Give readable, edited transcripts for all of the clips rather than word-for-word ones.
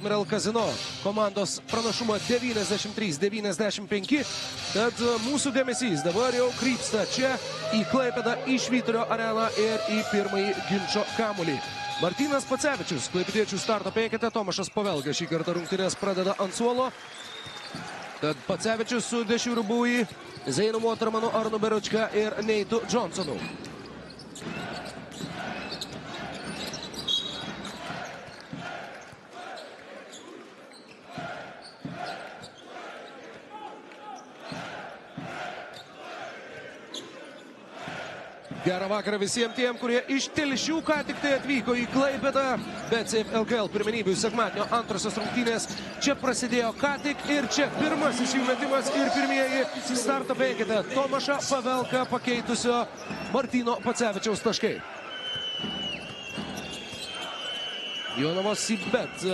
Admiral Kazino komandos pranašumą 93-95, tad mūsų dėmesys dabar jau krypsta čia į Klaipėdą, į Švyturio areną ir į pirmąjį ginčo kamuolį. Martynas Pacevičius, klaipėdiečių starto penkete, Tomašas Pavelga šį kartą rungtynes pradeda ant suolo. Tad Pacevičius su Dešiūru Bui, Zeinu Motormanu, Arnu Beručka ir Neitu Johnsonu. Gerą vakarą visiems tiem, kurie iš Telšių ką tik tai atvyko į Klaipėdą. BCF LKL pirmenybių sekmadienio antrosios rungtynės čia prasidėjo ką tik ir čia pirmasis jų metimas ir pirmieji starto penkete Tomašą Pavelką pakeitusio Martyno Pacevičiaus taškai. Jonavos Sibet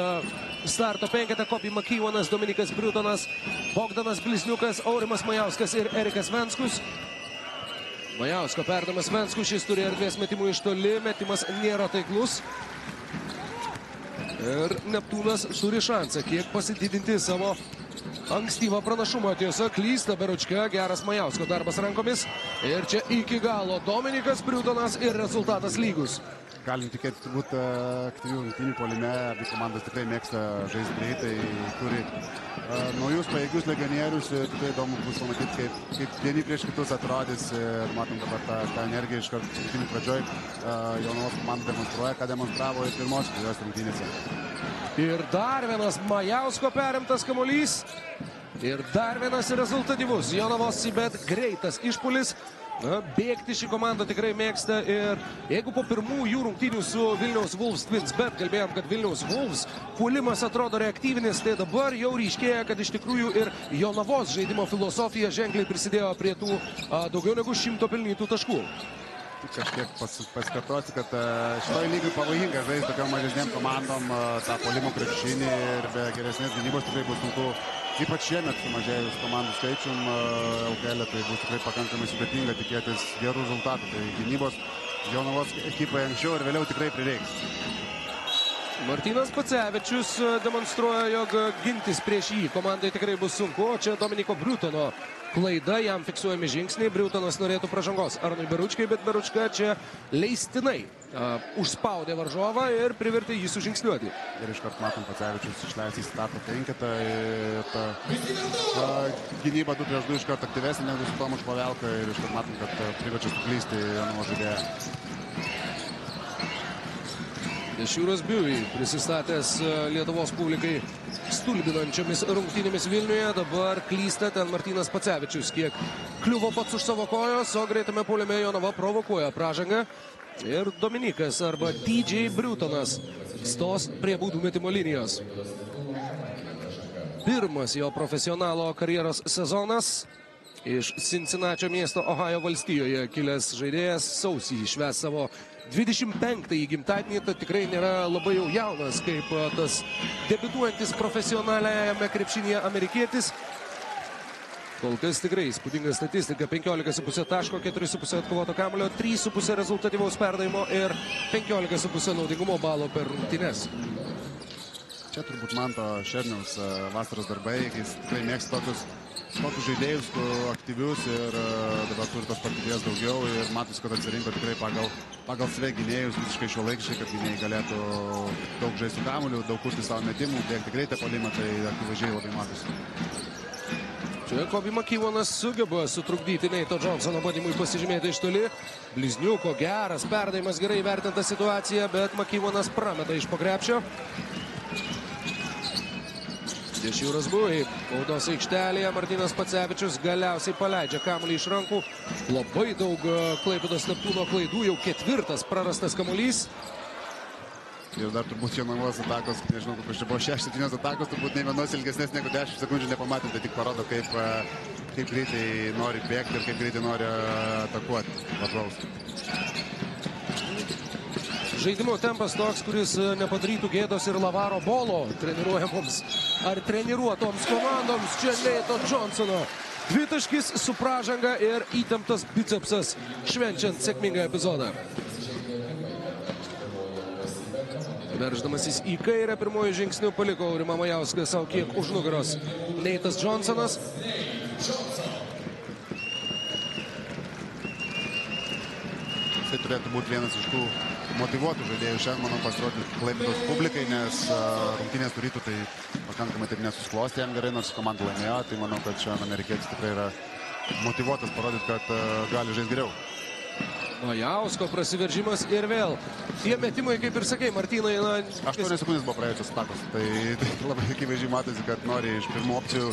starto penkete Kobi Makyvonas, Dominikas Briutonas, Bogdanas Blizniukas, Aurimas Majauskas ir Erikas Venskus. Majausko perdamas Vensku, šis turi erdvės metimų iš toli, metimas nėra taiklus. Ir Neptūnas turi šansą kiek pasididinti savo ankstyvą pranašumą. Tiesa, klysta Beručka, geras Majausko darbas rankomis. Ir čia iki galo Dominikas Briutonas ir rezultatas lygus. Galim tikėti turbūt aktyvių rungtynių puolime, abi komandos tikrai mėgsta žaisti greitai, turi naujus pajėgius legionierius, tikrai įdomu bus pamatyti, kaip vieni prieš kitus atrodys. Matom dabar tą energiją iš karto rungtynių pradžioj. Jonavos komanda demonstruoja, ką demonstravo ir pirmosios jos rungtynėse. Ir dar vienas Majausko perimtas kamuolys. Ir dar vienas rezultatyvus Jonavos Sibet greitas išpuolis. Bėgti šį komandą tikrai mėgsta ir jeigu po pirmųjų rungtynių su Vilniaus Wolves Twins bet kalbėjom, kad Vilniaus Wolves puolimas atrodo reaktyvinis, tai dabar jau ryškėja, kad iš tikrųjų ir Jonavos žaidimo filosofija ženkliai prisidėjo prie tų daugiau negu 100 pelnytų taškų. Kažkiek pasikartosiu, kad šitoj lygiai pavojinga žaisti tokiom mažesnėm komandom tą puolimo krepšinį ir be geresnės gynybos tikrai bus sunku. Ypač šiemet sumažėjus komandų skaičium LKL, tai bus tikrai pakankamai sudėtinga tikėtis gerų rezultatų. Tai gynybos Jonavos ekipai anksčiau ir vėliau tikrai prireiks. Martynas Pacevičius demonstruoja, jog gintis prieš jį komandai tikrai bus sunku. O čia Dominiko Briutono klaida, jam fiksuojami žingsniai. Briutonas norėtų pražangos Arnui Beručkai, bet Beručka čia leistinai užspaudė varžovą ir privertė jį sužingsniuoti. Ir iškart matom Pacevičius išleisti į starto penketą. Gynyba 2 prieš 2 iškart aktyvesnė negu su Tomašu Pavelka ir iškart matom, kad priverčia suklysti Jonavos žaidėją. Dešiūras Biui prisistatęs Lietuvos publikai stulbinančiomis rungtynėmis Vilniuje. Dabar klysta ten Martynas Pacevičius, kiek kliuvo pats už savo kojos, o greitame puolime Jonava provokuoja pražangą. Ir Dominikas arba DJ Briutonas stos prie baudų metimo linijos. Pirmas jo profesionalo karjeros sezonas. Iš Cincinnati miesto Ohajo valstijoje kilęs žaidėjas sausį švęs savo 25-ąjį gimtadienį, tai tikrai nėra labai jau jaunas kaip tas debiutuojantis profesionaliajame krepšinyje amerikietis. Kol kas tikrai įspūdinga statistika, 15,5 taško, 4,5 atkovoto kamuolio, 3,5 rezultatyvaus perdavimo ir 15,5 naudingumo balo per rungtynes. Čia turbūt Manto Šerniaus vasaros darbai, jis tikrai mėgsta tokius žaidėjus, aktyvius ir dabar turi tos patirties daugiau ir matosi, kad atsirinko tikrai pagal save gynėjus visiškai šiuolaikiškai, kad gynėjai galėtų daug žaisti kamuolių, daug kurti savo metimų, bėgti greitą puolimą, tai akivaizdžiai labai matosi. Čia Kobi Makyvonas sugeba sutrukdyti Neito Johnsono bandymui pasižymėti iš toli. Blizniuko geras perdavimas, gerai vertinta situacija, bet Makyvonas prameta iš po krepšio. Dešiūras Bui, baudos aikštelėje, Martynas Pacevičius galiausiai paleidžia kamuolį iš rankų. Labai daug Klaipėdos Neptūno klaidų, jau 4. prarastas kamuolys. Ir dar turbūt Jonavos atakos, nežinau, kokios čia buvo 6-7 atakos, turbūt nei vienos ilgesnės negu 10 sekundžių nepamatėm, tai tik parodo, kaip greitai nori bėgti ir kaip greitai nori atakuoti varžovus. Žaidimo tempas toks, kuris nepadarytų gėdos ir Lavaro Bolo treniruojamoms ar treniruotoms komandoms. Čia Neito Johnsono dvitaškis su pražanga ir įtemptas bicepsas švenčiant sėkmingą epizodą. Verždamasis į kairę, pirmojų žingsnių paliko Aurimą Majauską savo kiek už nugaros Neitas Johnsonas. Tai turėtų būti vienas iš tų motyvuotų žaidėjų šiandien, manau, pasirodyti Klaipėdos publikai, nes rungtynės turėtų tai pakankamai taip nesusiklosti jam gerai, nors komanda laimėjo, tai manau, kad šiandien amerikietis tikrai yra motyvuotas parodyti, kad gali žaisti geriau. Majausko prasiveržimas ir vėl. Tie metimai, kaip ir sakei, Martynai, 8 sekundės buvo praėjusios atakos, tai labai akivaizdžiai matosi, kad nori iš pirmų opcijų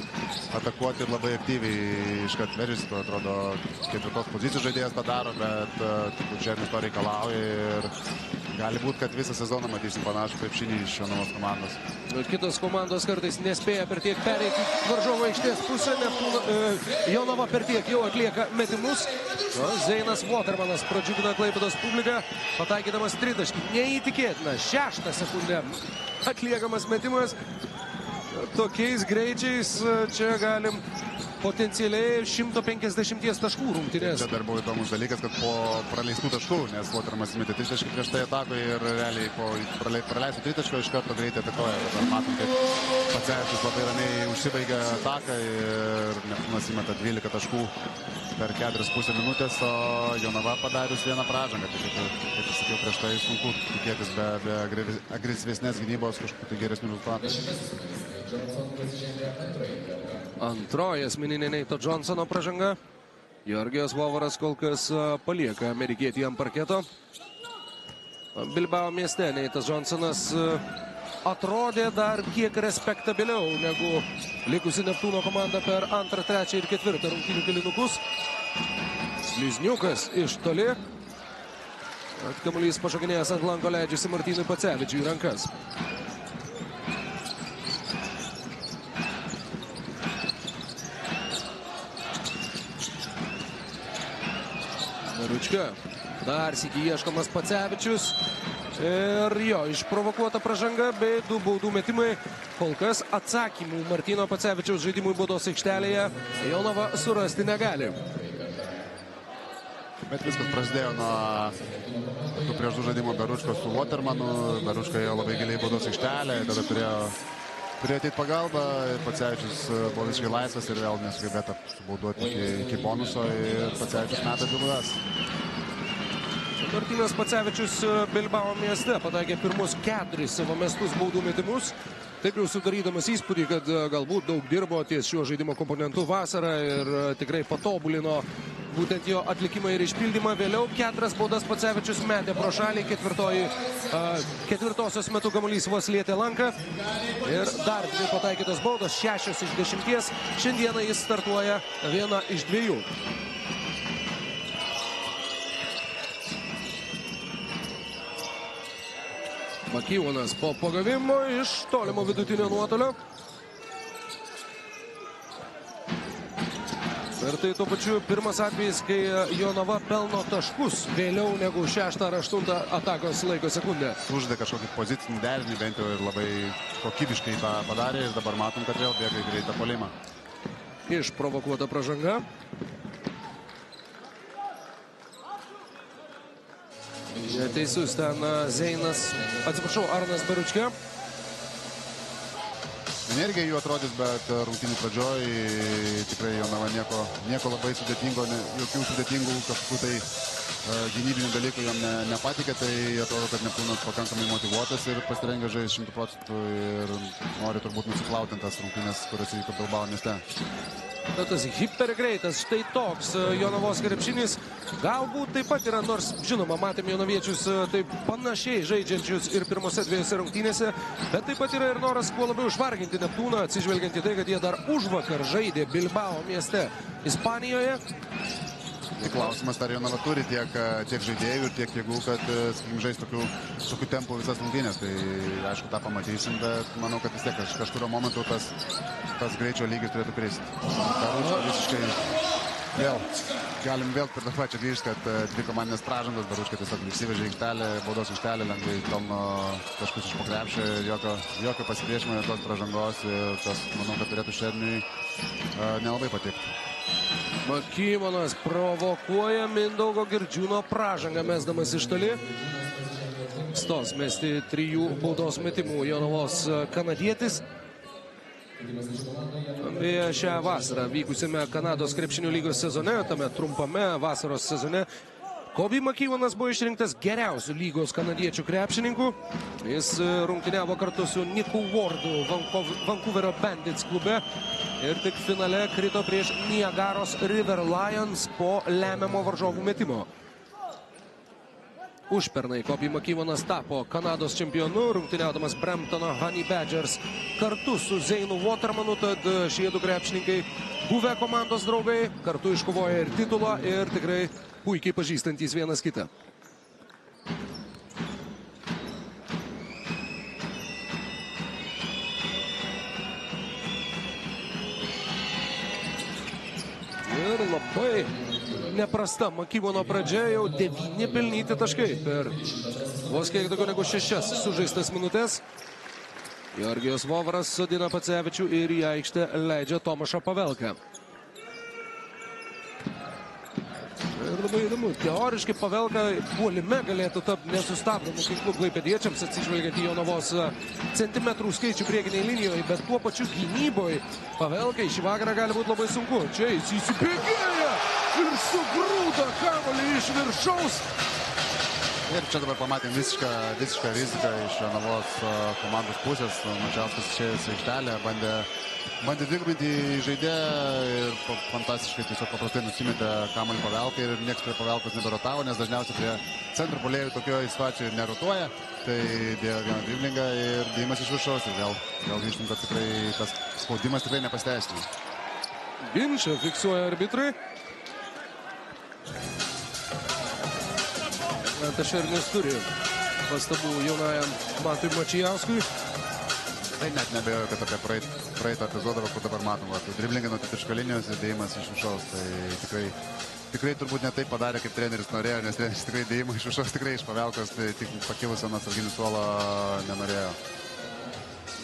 atakuoti ir labai aktyviai iškart veržėsi, to atrodo ketvirtos pozicijos žaidėjas tą daro, bet turbūt Šernius to reikalauja ir gali būti, kad visą sezoną matysim panašų krepšinį iš Jonavos komandos. Kitos komandos kartais nespėja per tiek pereiti varžovo aikštės pusę, Jonava per tiek jau atlieka metimus. Zeinas Watermanas pradžiugina Klaipėdos publiką, pataikydamas tritaškį. Neįtikėtina, 6 sekundę atliekamas metimas. Tokiais greičiais čia galim potencialiai 150 taškų rungtynės. Čia dar buvo įdomus dalykas, kad po praleistų taškų, nes Watermanas įmetė tritaškį prieš tai atakoje ir realiai po praleistų tritaškio iš karto greitai atakoja. Dabar matom, kaip Pacevičius labai ramiai užsibaigia ataką ir Neptūnas įmeta 12 taškų per 4,5 minutės, o Jonava padarius vieną pražangą. Kaip sakiau prieš tai, sunku tikėtis be agresyvesnės gynybos kažkokių tai geresnių rezultatų. Antroji asmeninė Neito Johnsono pražanga. Georgijos Vovaras kol kas palieka amerikietį ant parketo. Bilbao mieste Neitas Johnsonas atrodė dar kiek respektabiliau negu likusi Neptūno komanda per 2., 3. ir 4. rungtynių kėlinukus. Lizniukas iš toli. Kamuolys pašokinėjęs ant lanko leidžiasi Martynui Pacevičiui į rankas. Ručka. Dar sykį ieškomas Pacevičius. Ir jo, išprovokuota pražanga bei 2 baudų metimai. Kol kas atsakymų Martyno Pacevičiaus žaidimui baudos aikštelėje Jonava surasti negali. Bet viskas prasidėjo nuo tų prieš 2 žaidimų Beručkos su Watermanu. Beručka ėjo labai giliai baudos aikštelę, tada turėjo ateit pagalbą. Pacevičius buvo visiškai laisvas ir vėl nesugebėta subauduoti iki bonuso ir Pacevičius meta 2 baudas. Martynas Pacevičius Bilbao mieste pataikė pirmus 4 savo mestus baudų metimus. Taip jau sudarydamas įspūdį, kad galbūt daug dirbo ties šiuo žaidimo komponentu vasarą ir tikrai patobulino būtent jo atlikimą ir išpildymą. Vėliau 4 baudas Pacevičius metė pro šalį, ketvirtosios metu kamuolys vos lietė lanką. Ir dar 2 pataikytos baudos, 6 iš 10. Šiandieną jis startuoja 1 iš 2. Makyvonas po pagavimo iš tolimo vidutinio nuotolio. Ir tai tuo pačiu pirmas atvejis, kai Jonava pelno taškus vėliau negu 6 ar 8 atakos laiko sekundę. Uždė kažkokį pozicinį derinį bent jau ir labai kokybiškai tą padarė ir dabar matom, kad vėl bėga į greitą puolimą. Išprovokuota pražanga. Teisus ten Zeinas, atsiprašau, Arnas Beručka. Energija jų atrodys, bet rungtynių pradžioj tikrai Jonava nieko labai sudėtingo, jokių sudėtingų kažkokių tai gynybinių dalykų jam nepatikė, tai atrodo, kad Neptūnas pakankamai motyvuotas ir pasirengė žaisti 100% ir nori turbūt nusiplauti tas rungtynės, kurios įvyko Bilbao mieste. Tas hipergreitas, štai toks Jonavos krepšinis. Galbūt taip pat yra, nors žinoma, matėm jonaviečius taip panašiai žaidžiančius ir pirmose 2 rungtynėse, bet taip pat yra ir noras kuo labiau išvarginti Neptūną, atsižvelgiant į tai, kad jie dar užvakar žaidė Bilbao mieste Ispanijoje. Tai klausimas, ar Jonava turi tiek žaidėjų ir tiek jėgų, kad žais tokių tempų visas rungtynės. Tai aišku, tą pamatysim, bet manau, kad vis tiek kažkurio momentu tas greičio lygis turėtų kristi. Beručka visiškai galim vėl per tą pačią grįžti, kad 2 komandinės pražangos, Beručka tiesiog įsivežė aikštelę, baudos aikštelę, lengvai pelno taškus iš po krepšio, jokio pasipriešimo, jokios pražangos ir tas, manau, kad turėtų Šerniui nelabai patikti. Makyvonas provokuoja Mindaugo Girdžiūno pražangą mesdamas iš toli. stos mesti 3 baudos metimų Jonavos kanadietis. Beje, šią vasarą vykusiame Kanados krepšinio lygos sezone, tame trumpame vasaros sezone, Kobe McEvonas buvo išrinktas geriausių lygos kanadiečių krepšininkų. Jis rungtyniavo kartu su Niku Wardu Vancouverio Bandits klube ir tik finale krito prieš Niagaros River Lions po lemiamo varžovų metimo. Užpernai Kobe McEvonas tapo Kanados čempionu, rungtyniaudamas Bramptono Honey Badgers kartu su Zeinu Watermanu, tad šie du krepšininkai buvę komandos draugai, kartu iškovoja ir titulą ir tikrai puikiai pažįstantys vienas kitą. Ir labai neprasta McEvono pradžia, jau 9 pelnyti taškai per vos kiek daugiau negu 6 sužaistas minutės. Georgijos Vovaras sodina Pacevičių ir į aikštę leidžia Tomašą Pavelką. Ir labai įdomu, teoriškai Pavelka puolime galėtų tapti nesustabdomų ginklu klaipėdiečiams, atsižvelgiant į Jonavos centimetrų skaičių priekinėje linijoje, bet tuo pačiu gynyboje Pavelkai šį vakarą gali būti labai sunku. Čia jis įsibėgėja ir sugrūda kamuolį iš viršaus. Ir čia dabar pamatėm visišką riziką iš Jonavos komandos pusės. Mačiauskas išėjęs į aikštelę, bandė dvigubinti žaidėją ir fantastiškai tiesiog paprastai nusimetė kamuolį Pavelkai ir nieks prie Pavelkos neberotavo, nes dažniausiai prie centro puolėjų tokioje situacijoje nerotuoja. Tai dėjo vieną driblingą ir dėjimas iš viršaus ir vėl grįžtum, kad tikrai tas spaudimas tikrai nepasteisino. Ginčą fiksuoja arbitrai. Tašernis turi pastabų jaunajam Matui Mačijauskui. Tai net nebejoju, kad apie praeitą epizodą, kur dabar matom, driblingai nuo tritaškio linijos ir dėjimas iš viršaus. Tai tikrai turbūt ne taip padarė, kaip treneris norėjo, nes treneris tikrai dėjimą iš viršaus tikrai iš Pavelkos, tai tik pakilusio nuo atsarginių suolo nenorėjo.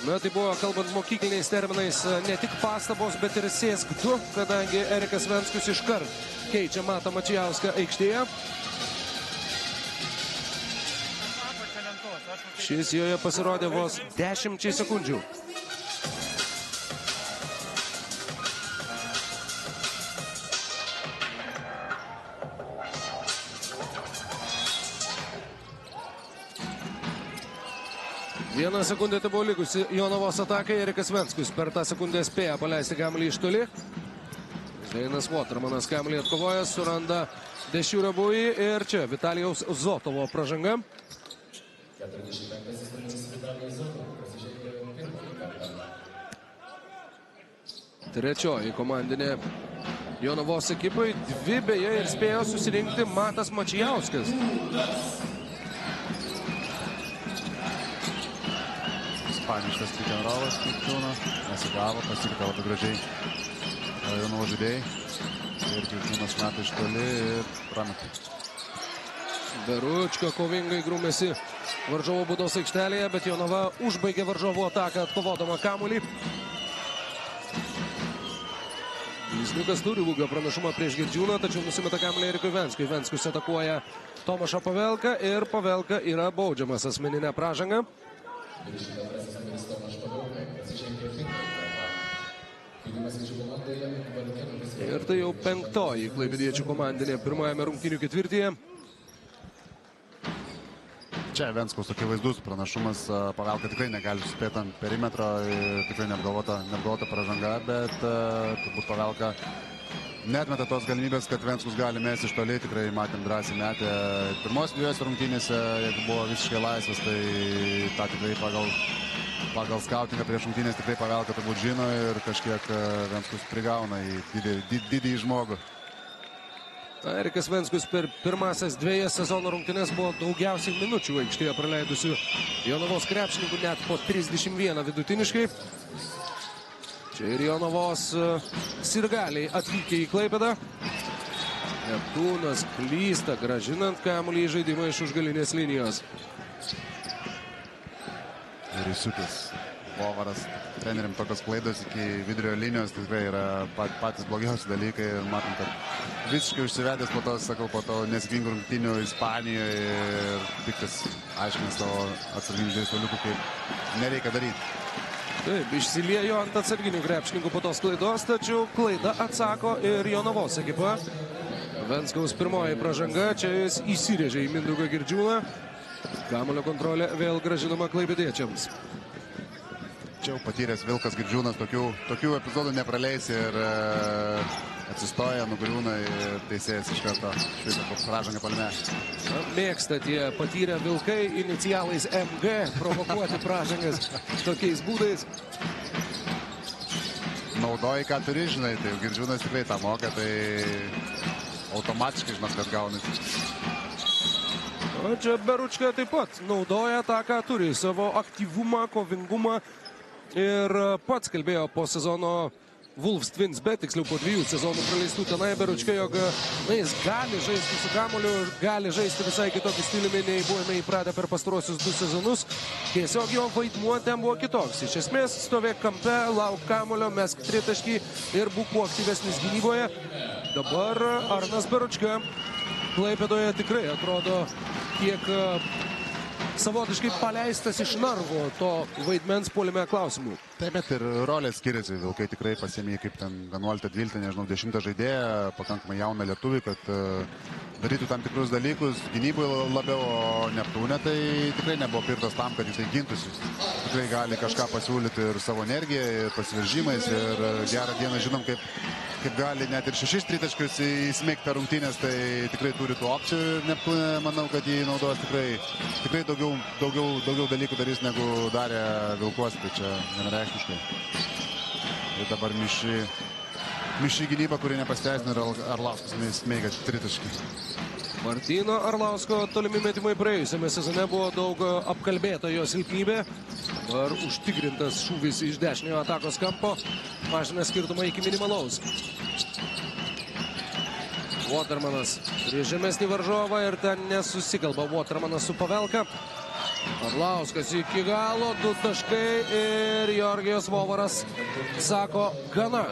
Na, tai buvo, kalbant mokykliniais terminais, ne tik pastabos, bet ir sėsk du, kadangi Erikas Venskus iškart keičia Matą Mačijauską aikštėje. Šis joje pasirodė vos 10 sekundžių. Vieną sekundę tai buvo likusi Jonavos atakai. Erikas Venskus per tą sekundę spėja paleisti kamuolį iš toli. Zeinas Watermanas kamuolį atkovoja, suranda Dešiūrą Bui ir čia Vitalijaus Zotovo pražanga. 45 numeris Vitalijus Zotovas pasižymėjo pirmąjį kartą. Trečioji komandinė Jonavos ekipai. Dvi beje ir spėjo susirinkti Matas Mačijauskas. Ispaniškas pick and rollas Krikčiūno. Nesigavo, pasilikta labai gražiai Jonovo žaidėjai. Ir Krikčiūnas meta iš toli ir prameta. Beručka kovingai grūmėsi varžovo baudos aikštelėje, bet Jonava užbaigė varžovo ataką atkovodama kamuolį. Vysniukas turi ūgio pranašumą prieš Girdžiūną, tačiau nusimeta kamuolį Erikui Venskui. Venskus atakuoja Tomašą Pavelką ir Pavelka yra baudžiamas asmeninę pražangą. 22 numeris Tomaš Pavelka pasižymėjo pirmąjį kartą. Žaidimas iš komandoje Valkėnų. Ir tai jau 5. klaipėdiečių komandinė pirmajame rungtynių ketvirtyje. Čia Venskaus tokia vaizdus pranašumas. Pavelka tikrai negali suspėti ant perimetro. Tikrai neapgalvota pražanga, bet turbūt Pavelka neatmeta tos galimybės, kad Venskus gali mesti iš toli. Tikrai matėm drąsiai metę pirmos dviejose rungtynėse. Jeigu buvo visiškai laisvas, tai tą tikrai pagal skautingą prieš rungtynės tikrai Pavelka turbūt žino ir kažkiek Venskus prigauna į didįjį žmogų. Erikas Venskus per pirmasias 2 sezono rungtynes buvo daugiausiai minučių aikštėje praleidusių Jonavos krepšininkų, net po 31 vidutiniškai. Čia ir Jonavos sirgaliai atvykę į Klaipėdą. Neptūnas klysta, grąžinant kamuolį į žaidimą iš užgalinės linijos. Ir įsiutęs Vovaras treneriam tokios klaidos iki vidurio linijos tikrai yra patys blogiausi dalykai ir matom, kad visiškai užsivedęs po to, sakau, po to nesėkmingų rungtynių Ispanijoje ir piktas aiškinas savo atsarginių žaidėjų, kaip nereikia daryti. Taip, išsiliejo ant atsarginių krepšininkų po tos klaidos, tačiau klaidą atsako ir Jonavos ekipa. Venskaus pirmoji pražanga, čia jis įsirėžė į Mindaugą Girdžiūną. Kamuolio kontrolė vėl grąžinama klaipėdiečiams. Čia jau patyręs Vilkas Girdžiūnas tokių epizodų nepraleis ir atsistoja, nugriūna ir teisėjas iš karto švitą pražangą palme. Mėgsta tie patyrę Vilkai inicialais MG provokuoti pražangas tokiais būdais. Naudoji, ką turi, žinai, tai Girdžiūnas tikrai tą moka, tai automatiškai žinot, kad gaunasi. O čia Beručka taip pat naudoja tą, ką turi, savo aktyvumą, kovingumą ir pats kalbėjo po sezono Wolves Twins, bet tiksliau po 2 sezonų praleistų tenai Beručka, jog jis gali žaisti su kamuoliu, gali žaisti visai kitokį stiliumi, nei buvome įpratę per pastarosius 2 sezonus. Tiesiog jo vaidmuo ten buvo kitoks. Iš esmės stovėk kampe, lauk kamuolio, mesk tritaškį ir būk kuo aktyvesnis gynyboje. Dabar Arnas Beručka Klaipėdoje tikrai atrodo kiek savotiškai paleistas iš narvo to vaidmens puolime klausimų. Taip, bet ir rolės skiriasi. Vilkai tikrai pasiėmė kaip ten 11-12, nežinau, 10 žaidėją, pakankamai jauną lietuvį, kad darytų tam tikrus dalykus. Gynyboje labiau, o Neptūne tai tikrai nebuvo pirtas tam, kad jisai gintųsi. Tikrai gali kažką pasiūlyti ir savo energiją, ir pasiveržimais. Ir gerą dieną žinom, kaip gali net ir 6 tritaškius įsmeigti per rungtynės, tai tikrai turi tų opcijų. Neptūne, manau, kad jį naudos tikrai daugiau dalykų darys, negu darė Vilkuose, tai čia vienareikšmiškai. Ir dabar mišri gynyba, kuri nepasteisina, ir Arlauskas smeigia tritaškį. Martyno Arlausko tolimi metimai praėjusiame sezone buvo daug apkalbėta jo silpnybė. Dabar užtikrintas šūvis iš dešiniojo atakos kampo. Mažina skirtumą iki minimalaus. Watermanas prieš žemesnį varžovą ir ten nesusikalba Watermanas su Pavelka. Arlauskas iki galo, 2 taškai ir Georgijos Vovaras sako gana.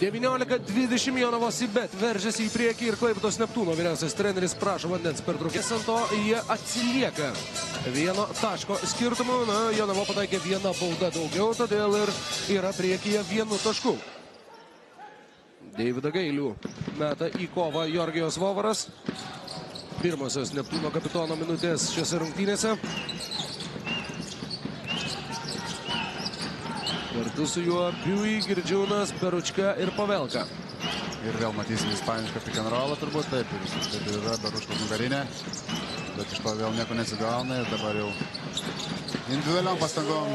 19-20 Jonavos bet veržiasi į priekį ir Klaipėdos Neptūno vyriausias treneris prašo vandens pertraukės. Ant to jie atsilieka 1 taško skirtumu. Na, Jonava pataikė 1 baudą daugiau, todėl ir yra priekyje 1 tašku. Deividą Gailių meta į kovą Georgijos Vovaras. Pirmosios Neptūno kapitono minutės šiose rungtynėse. Kartu su juo Biui, Girdžiūnas, Beručka ir Pavelka. Ir vėl matysim ispanišką pick and rollą turbūt, taip ir yra Beručkos nugarinė, bet iš to vėl nieko nesigauna ir dabar jau individualiom pastangom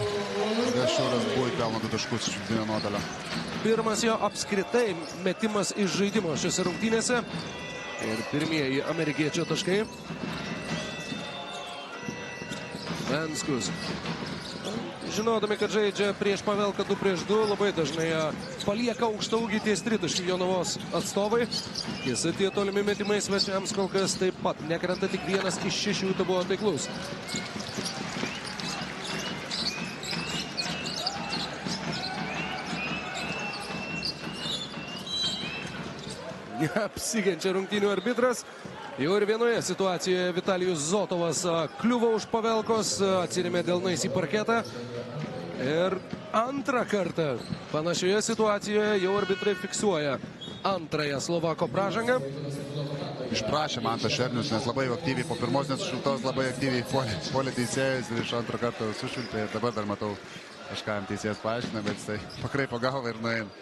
Šiauras Biui pelno 2 taškus iš vidutinio nuotolio. Pirmas jo apskritai metimas iš žaidimo šiose rungtynėse ir pirmieji amerikiečio taškai. Venskus. Žinodami, kad žaidžia prieš Pavelką 2-2, labai dažnai palieka aukštaūgį ties tritaškių Jonavos atstovai. Tiesa, tie tolimi metimai svečiams kol kas taip pat nekrenta, tik 1 iš 6 tai buvo taiklus. Apsigenčia rungtynių arbitras. Jau ir vienoje situacijoje Vitalijus Zotovas kliuvo už Pavelkos, atsirėmė delnais į parketą. Ir antrą kartą panašioje situacijoje jau arbitrai fiksuoja antrąją Slovako pražangą. Išprašė Mantas Šernius, nes labai aktyviai po pirmos nesušiltos labai aktyviai puolė teisėjas ir iš antro karto sušiltė. Ir dabar dar matau kažką jam teisėjas paaiškina, bet jisai pakraipo galvą ir nueina.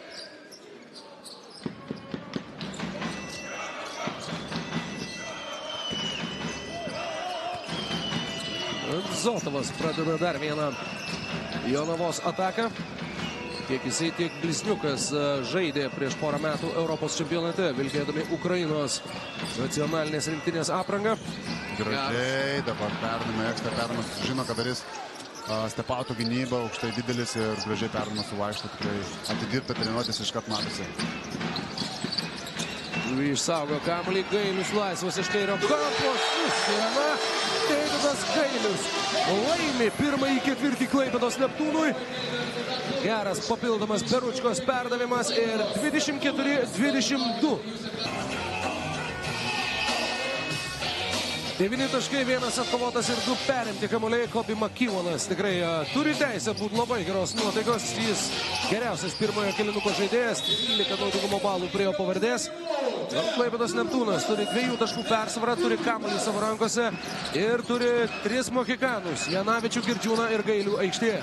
Zotovas pradeda dar vieną Jonavos ataką. Tiek jisai, tiek Blisniukas žaidė prieš porą metų Europos čempionate, vilkėdami Ukrainos nacionalinės rinktinės aprangą. Gražiai, dabar perdama, ekstra perdamas, žino, kad darys stepautų gynybą, aukštai didelis ir gražiai perdamas su vaikšto, tikrai atidirbta treniruotis iškart matosi. Išsaugo kamuolį, Gailius laisvas iš kairio kampo, susirana Deividas Gailius laimi pirmąjį ketvirtį Klaipėdos Neptūnui. Geras papildomas Beručkos perdavimas ir 24-22. 9 taškai, 1 atkovotas ir 2 perimti kamuoliai. Kobi Makivonas tikrai turi teisę būti labai geros nuotaikos. Jis geriausias pirmojo kėlinuko žaidėjas. 12 naudingumo balų prie jo pavardės. Klaipėdos Neptūnas turi 2 taškų persvarą, turi kamuolį savo rankose ir turi 3 mohikanus. Janavičių, Girdžiūną ir Gailių aikštėje.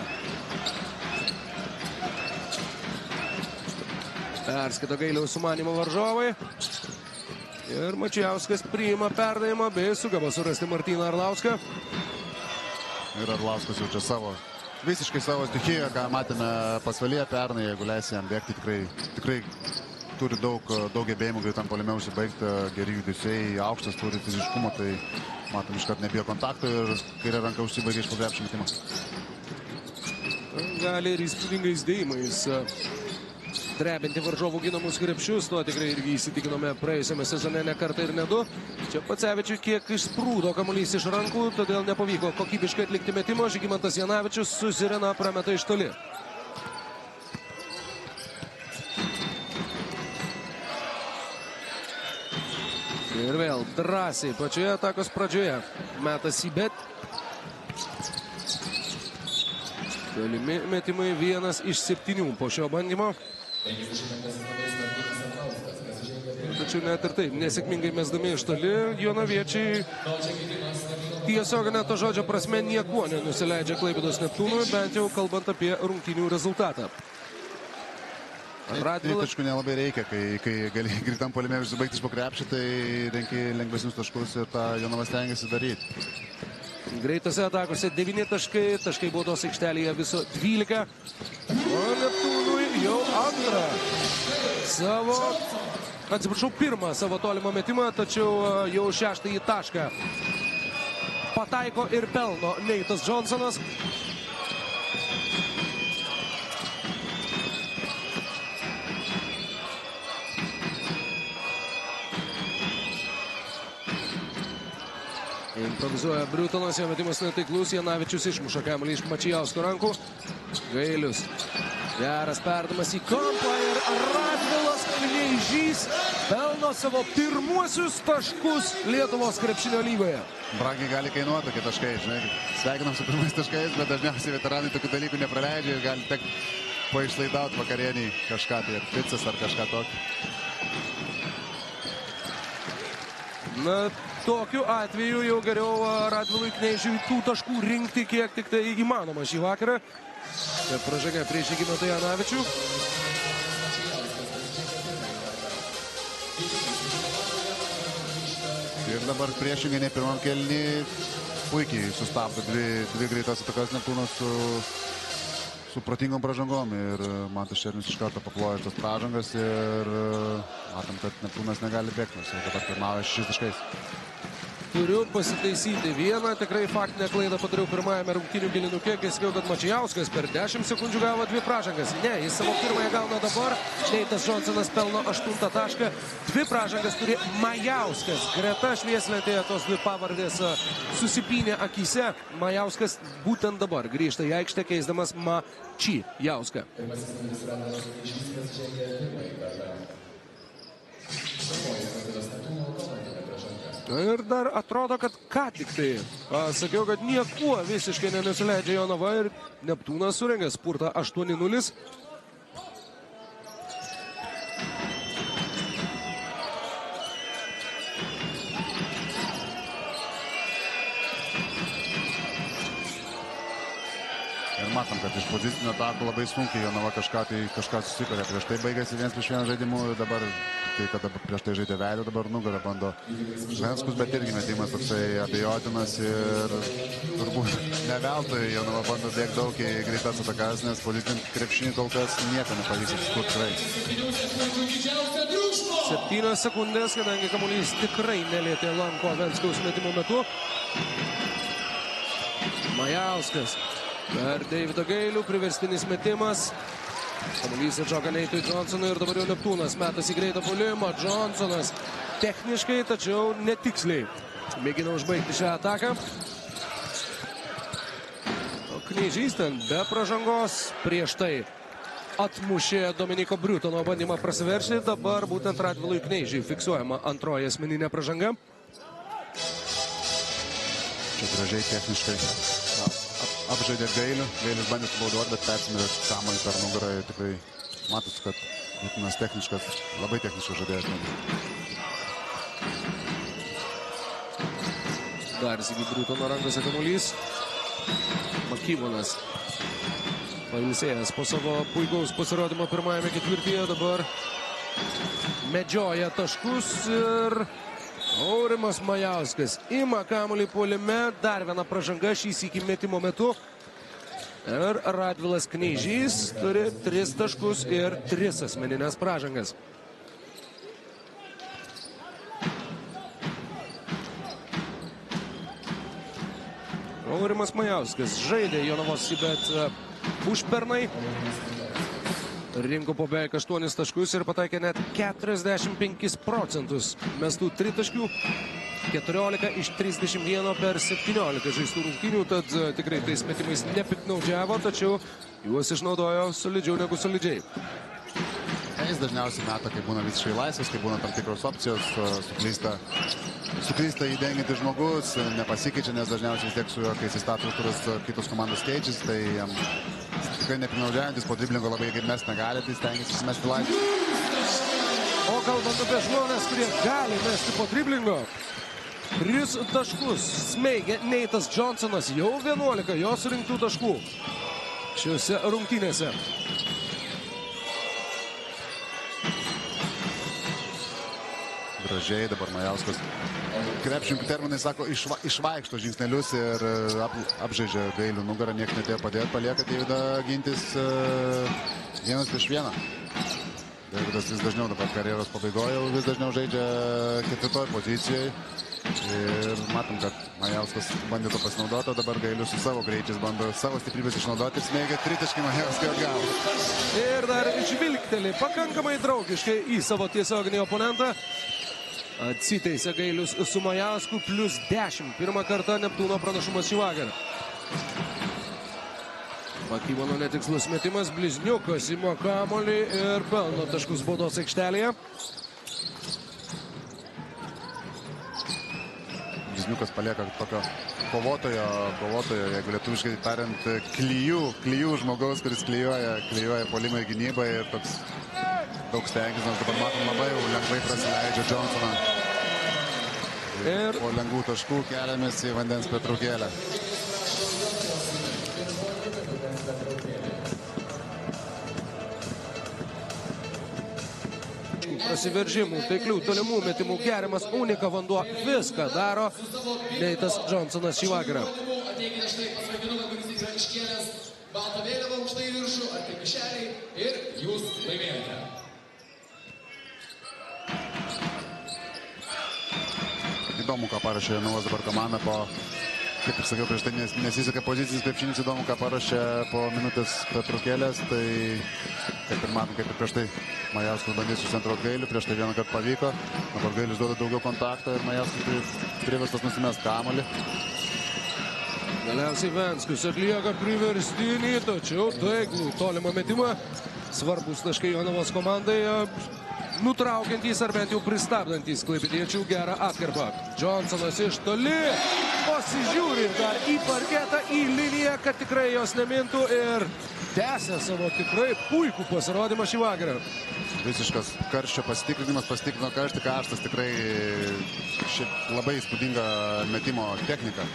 Perskaito Gailiaus sumanimo varžovai. Ir Mačijauskas priima perdavimą bei sugeba surasti Martyną Arlauską. Ir Arlauskas jaučia visiškai savo stichiją, ką matėme Pasvalyje pernai. Jeigu leisi jam bėgti, tikrai turi daug gebėjimų greitam puolime užsibaigti, geri judesiai, aukštas turi fiziškumo, tai matom iškart nebijo kontakto ir kairė ranka užsibaigia iš po krepšio metimo. Gali ir įspūdingais dėjimais drebinti varžovų ginamus krepšius, tuo tikrai irgi įsitikinome praėjusiame sezone ne kartą ir ne du. Čia Pacevičiui kiek išsprūdo kamuolys iš rankų, todėl nepavyko kokybiškai atlikti metimo. Žygimantas Janavičius su sirena prameta iš toli. Ir vėl drąsiai pačioje atakos pradžioje metas į bet. Galimi metimai 1 iš 7 po šio bandymo. Tačiau net ir taip, nesėkmingai mesdami iš toli, jonaviečiai tiesioginė to žodžio prasme niekuo nenusileidžia Klaipėdos Neptūnui, bent jau kalbant apie rungtynių rezultatą. Taškų nelabai reikia, kai gali greitam puolime užsibaigti iš po krepšio, tai renki lengvesnius taškus ir tą Jonavas stengiasi daryti. Greitose atakose 9 taškai baudos aikštelėje viso 12. O Neptūnui jau pirmą savo tolimą metimą, tačiau jau 6 tašką pataiko ir pelno Neitas Johnsonas. Improvizuoja Briutonas, jo metimas netaiklus, Janavičius išmuša kamuolį iš Mačijausko rankų. Gailius. Geras perdavimas į kampą ir Radvilas Kleižys pelno savo pirmuosius taškus Lietuvos krepšinio lygoje. Brangiai gali kainuoti tokie taškai, žinai. Sveikinam su pirmais taškais, bet dažniausiai veteranai tokių dalykų nepraleidžia ir gali tek paišlaidauti vakarienį kažką, tai ar pizzas ar kažką tokio. Na, tokiu atveju jau geriau Radvilui Kleižiui tų taškų rinkti kiek tik tai įmanoma šį vakarą. Tai pražanga prieš Žygimantą Janavičių. Ir dabar priešingai nei pirmam kėlinį puikiai sustabdo dvi greitas atakas Neptūnas su protingom pražangom. Ir Mantas Černius iš karto paploja tas pražangas ir matom, kad Neptūnas negali bėgti, nes dabar pirmauja 6 taškais. Turiu pasitaisyti vieną, tikrai faktinę klaidą padariau pirmajame rungtynių kėlinuke, kai sakiau, kad Mačijauskas per 10 sekundžių gavo 2 pražangas. Ne, jis savo pirmąją gauna dabar. Neitas Johnsonas pelno 8 tašką. 2 pražangas turi Majauskas. Greta švieslentėje tos 2 pavardės susipynė akyse. Majauskas būtent dabar grįžta į aikštę, keisdamas Mačijauską. Ir dar atrodo, kad ką tik tai sakiau, kad niekuo visiškai nenusileidžia Jonava ir Neptūnas surengė spurtą 8-0. Ir matom, kad iš pozicinio atako labai sunkiai Jonava kažką susikorė. Prieš tai baigėsi 1-1 žaidimu, dabar kada prieš tai žaidė veidą, dabar nugarą bando Žvenskus, bet irgi metimas toksai abejotinas ir turbūt ne veltui Jonava bando bėgti daug į greitas atakas, nes politinį krepšinį kol kas nieko nepavyks atsiskurti tikrai. 7 sekundės, kadangi kamuolys tikrai nelietė lanko Venskaus metimo metu. Majauskas per Deividą Gailių, priverstinis metimas. Kamuolys atšoka Neitui Johnsonui ir dabar jau Neptūnas metas į greitą puolimą. Johnsonas techniškai, tačiau netiksliai Mėgina užbaigti šią ataką. Knyžys ten be pražangos. Prieš tai atmušė Dominiko Briutono bandymą prasiveršti. Dabar būtent Radvilui Knyžiui fiksuojama antroji asmeninė pražanga. Čia gražiai techniškai apžaidė Gailių. Gailius bandė subauduoti, bet persimirė kamuolį per nugarą. Tikrai matosi, kad Briutonas techniškas, labai techniškas žaidėjas. Dar sėgi Briutono rankose kamuolys. Makyvonas pailsėjęs po savo puikaus pasirodymo pirmajame ketvirtyje. Dabar medžioja taškus ir Aurimas Majauskas ima kamuolį puolime. Dar viena pražanga šį sykį metimo metu. Ir Radvilas Knyžys turi 3 taškus ir 3 asmeninės pražangas. Aurimas Majauskas žaidė Jonavos Cibet užpernai. Rinko po beveik 8 taškus ir pataikė net 45% mestų tritaškių. 14 iš 31 per 17 žaistų rungtynių, tad tikrai tais metimais nepiknaudžiavo, tačiau juos išnaudojo solidžiau negu solidžiai. Jis dažniausiai meta, kai būna visiškai laisvas, kai būna tam tikros opcijos, suklysta įdengiantis žmogus, nepasikeičia, nes dažniausiai vis tiek su juo, kai jis stato turas, kitos komandos keičiasi, tai jam tikrai nepinaužiantis, po driblingo labai kaip mes negali, tai stengiasi įsimesti laisvę. O kalbant apie žmonės, kurie gali mesti po driblingo, 3 taškus smeigia Neitas Johnsonas, jau 11 jo surinktų taškų šiuose rungtynėse. Gražiai dabar Majauskas. Krepšininkų terminai sako, išvaikšto žingsnelius ir apžaidžia Gailių nugarą, nieks netėjo padėti, palieka Deividą gintis 1-1. Deividas vis dažniau dabar karjeros pabaigoje, vis dažniau žaidžia 4 pozicijoje. Ir matom, kad Majauskas bandė to pasinaudoti, o dabar Gailius su savo greičiais bando savo stiprybės išnaudoti ir smeigia tritaškį Majauskai atgal. Ir dar žvilgteli pakankamai draugiškai į savo tiesioginį oponentą. Atsiteisė Gailius su Majausku plus 10. Pirmą kartą Neptūno pranašumas šį vakarą. Makyvono netikslus metimas, Blizniukas ima kamuolį ir pelno taškus baudos aikštelėje. Blizniukas palieka tokio kovotojo, jeigu lietuviškai tariant, klijų žmogaus, kuris klijuoja puolimą į gynybą ir toks daug stengiasi, nors dabar matom labai jau lengvai prasileidžia Johnsoną. Ir po lengvų taškų keliamės į vandens pertraukėlę. Prasiveržimų, taiklių, tolimų metimų, geriamas Unika vanduo, viską daro Neitas Johnsonas šį vakarą. Ateikite štai pas vaikinuką, kuris yra iškėlęs baltą vėliavą aukštai į viršų, ar tai kišeliai, ir jūs laimėjote. Įdomu, ką parašė Jonavos dabar komanda po, kaip ir sakiau, prieš tai nesiseka pozicijas krepšinis, įdomu, ką parašė po minutės pertraukėlės, tai kaip ir matom, kaip ir prieš tai Majauskas bandys užcentruoti Gailių, prieš tai vieną kartą pavyko, dabar Gailius duoda daugiau kontaktą ir Majauskas priverstas nusimest kamuolį. Galiausiai Venckus atlieka priverstinį, tačiau taiklų tolimą metimą. Svarbus taškai Jonavos komandai, nutraukiantys ar bent jau pristabdantys klaipėdiečių gerą atkarpą. Johnsonas iš toli pasižiūri dar į parketą, į liniją, kad tikrai jos nemintų ir tęsia savo tikrai puikų pasirodymą šį vakarą. Visiškas karščio pasitikrinimas, pasitikrino karštį, karštas tikrai labai įspūdinga metimo technika.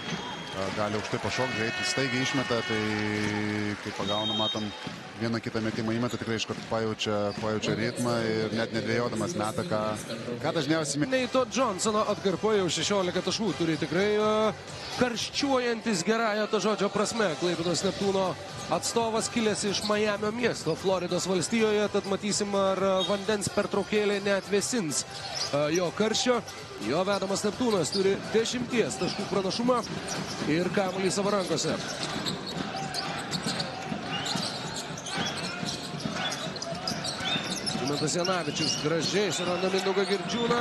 Gali aukštai pašokti, greitai staigiai išmeta, tai kai pagauna, matom, vieną kitą metimą įmeta, tikrai iškart pajaučia ritmą ir net nedvėjodamas meta, ką dažniausiai... Neito Johnsono atkarpo jau 16 taškų turi tikrai karščiuojantis gerąją to žodžio prasme. Klaipėdos Neptūno atstovas kilęs iš Majamio miesto, Floridos valstijoje, tad matysim, ar vandens pertraukėlė neatvėsins jo karščio. Jo vedamas Neptūnas turi 10 taškų pranašumą ir kamuolį savo rankose. Žymantas Janavičius gražiai suranda Mindaugą Girdžiūną.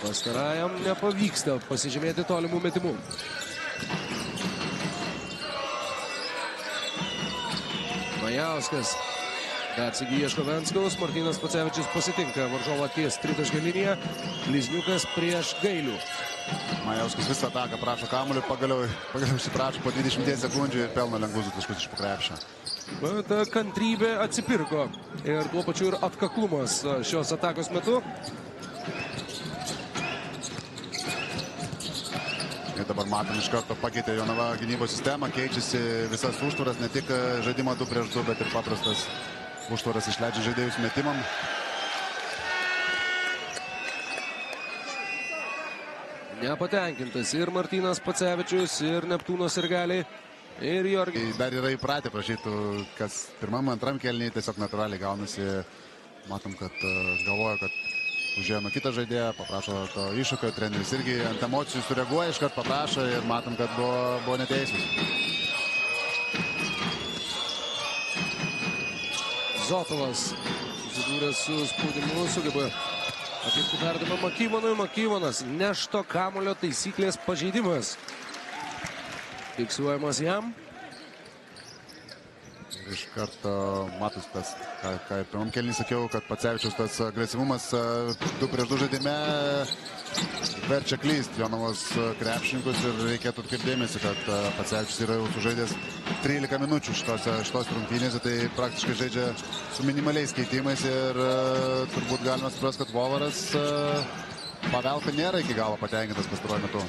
Pastarajam nepavyksta pasižymėti tolimų metimų. Majauskas. Atsigi ieško Venskaus. Martynas Pocevičius pasitinka varžovą ties tritaškio liniją. Blizniukas prieš Gailių. Majauskas visą ataką prašo kamuolį, pagaliau išsiprašo po 20 sekundžių ir pelno lengvus taškus iš po krepšio. Ta kantrybė atsipirko ir tuo pačiu ir atkaklumas šios atakos metu. Ir dabar matom iš karto pakeitė Jonava gynybos sistemą, keičiasi visas užtvaras, ne tik žaidimą 2 prieš 2, bet ir paprastas užtvaras išleidžia žaidėjus metimam. Nepatenkintas ir Martynas Pocevičius, ir Neptūno sirgaliai, ir Jorgi. Dar yra įpratę prašytų, kas pirmam, antram kėliniai tiesiog natūraliai gaunasi. Matom, kad galvoja, kad užėjo nuo kitą žaidėją, paprašo to iššūkio, treneris irgi ant emocijų sureaguoja, iškart paprašo ir matom, kad buvo neteisus. Zotovas susidūrė su spaudimu, sugeba atlikti perdavimą Makyvanui. Makyvanas nešto kamuolio taisyklės pažeidimas. Fiksuojamas jam. Ir iš karto matus tas, ką ir pirmam kėlinį sakiau, kad Pocevičiaus tas agresyvumas 2 prieš 2 žaidime verčia klyst Jonavos krepšininkus ir reikėtų atkreipti dėmesį, kad Pocevičius yra jau sužaidęs 13 minučių šitos rungtynėse, tai praktiškai žaidžia su minimaliais keitimais ir turbūt galime suprasti, kad Vovaras Pavelka nėra iki galo patenkintas pastaruoju metu.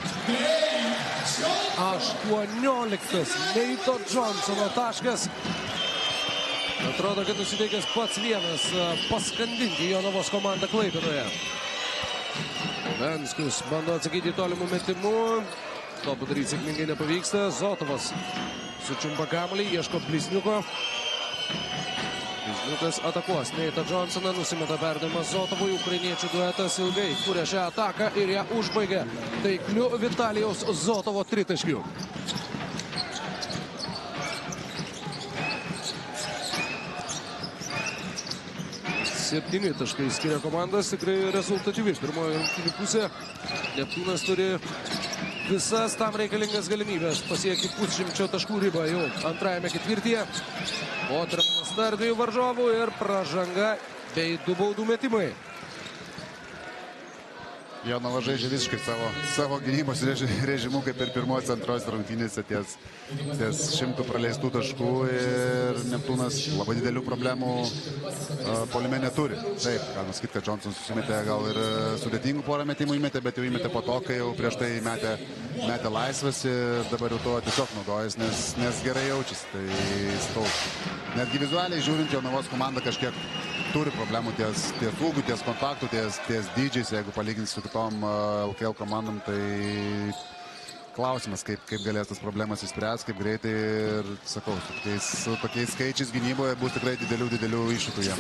18. Neito Johnsono taškas. Atrodo, kad nusiteikęs pats vienas paskandinti Jonavos komandą Klaipėdoje. Venskus bando atsakyti tolimų metimų. To padaryti sėkmingai nepavyksta. Zotovas sučiumpa kamuolį, ieško Blizniuko. Blizniukas atakuos Neitą Johnsoną, nusimeta perdavimą Zotovui. Ukrainiečių duetas ilgai kūrė šią ataką ir ją užbaigė taikliu Vitalijaus Zotovo tritaškiu. 7 taškai skiria komandas, tikrai rezultatyvi pirmoji rungtynių pusė. Neptūnas turi visas tam reikalingas galimybės pasiekti pusšimčio taškų ribą jau antrajame ketvirtyje. O Tremanas dar 2 varžovų ir pražanga bei 2 baudų metimai. Jonava žaidžia visiškai savo gynybos režimu, kaip ir pirmos antros rungtynėse ties 100 praleistų taškų ir Neptūnas labai didelių problemų puolime neturi. Taip, galima sakyti, kad Johnson susimetė gal ir sudėtingų porą metimų įmetė, bet jau įmetė po to, kai jau prieš tai metė laisvas ir dabar jau to tiesiog naudojas, nes gerai jaučiasi. Tai sakau, netgi vizualiai žiūrint, Jonavos komanda kažkiek turi problemų ties ūgių, ties kontaktų, ties dydžiais, jeigu palyginti su kitom LKL komandom, tai klausimas, kaip galės tas problemas įspręs, kaip greitai ir, sakau, su tokiais skaičiais gynyboje bus tikrai didelių iššūkių jam.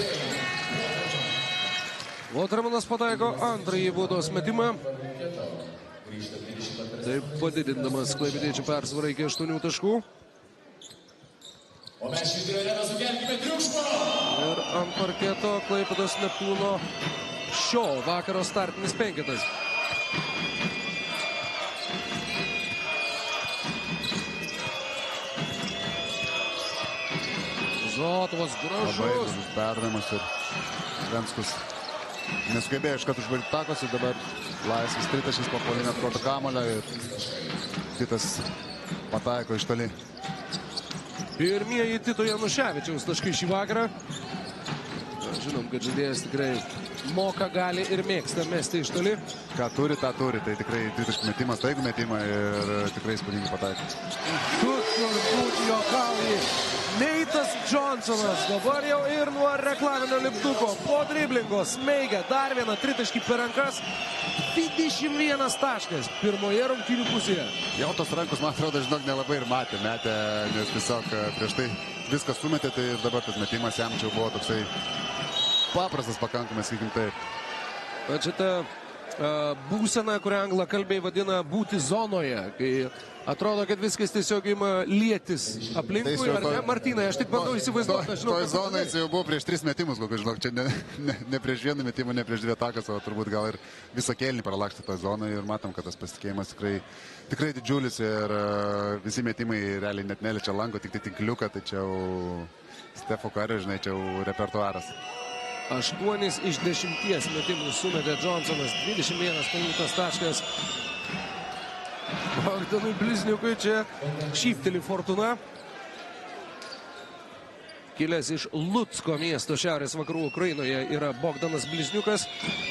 Tremanas pataiko antrąjį baudos metimą. Taip padidindamas klaipėdiečių persvarą iki 8 taškų. O mes švietimo areną sukelkime triukšmo! Ir ant parketo Klaipėdos Neptūno šio vakaro startinis penketas. Zotovas gražus. Labai gražus perdavimas ir Venskus nesugebėjo iškart užbaigti takos ir dabar laisvas tritaškis po puolinio atkoto kamuolio ir kitas pataiko iš toli. Pirmieji Tito Januševičiaus taškai šį vakarą. Žinom, kad žaidėjas tikrai moka, gali ir mėgsta mesti iš toli. Ką turi, tą turi. Tai tikrai tritaškų metimas, taigų metimą ir tikrai įspūdingai pataiko. Tu turbūt juokauji. Neitas Johnsonas dabar jau ir nuo reklaminio lipduko po driblingo smeigia dar vieną tritaškį per rankas. 21 taškas pirmoje rungtynių pusėje. Jau tos rankos, man atrodo, žinok, nelabai ir metė, nes tiesiog prieš tai viską sumetė, tai ir dabar tas metimas jam čia buvo toksai paprastas pakankamai, sakykim taip. Bet šitą būsena, kurią anglakalbiai vadina būti zonoje, kai atrodo, kad viskas tiesiog ima lietis aplinkui, Tai ar ne, Martynai, aš tik bandau įsivaizduoti. Toj zonai jis jau buvo prieš 3 metimus, kokį žinok, čia ne prieš 1 metimą, ne prieš 2 atakas, o turbūt gal ir visą kėlinį pralakšti toj zonai ir matom, kad tas pasitikėjimas tikrai didžiulis ir visi metimai realiai net neliečia lanko, tik tai tinkliuką, tai čia jau Stefo Kario, žinai, čia jau repertuaras. 8 iš 10 metimų sumetė Johnsonas, 21 pelnytas taškas. Bogdanui Blizniukui čia šypteli fortuna. Kilęs iš Lucko miesto šiaurės vakarų Ukrainoje yra Bogdanas Blizniukas,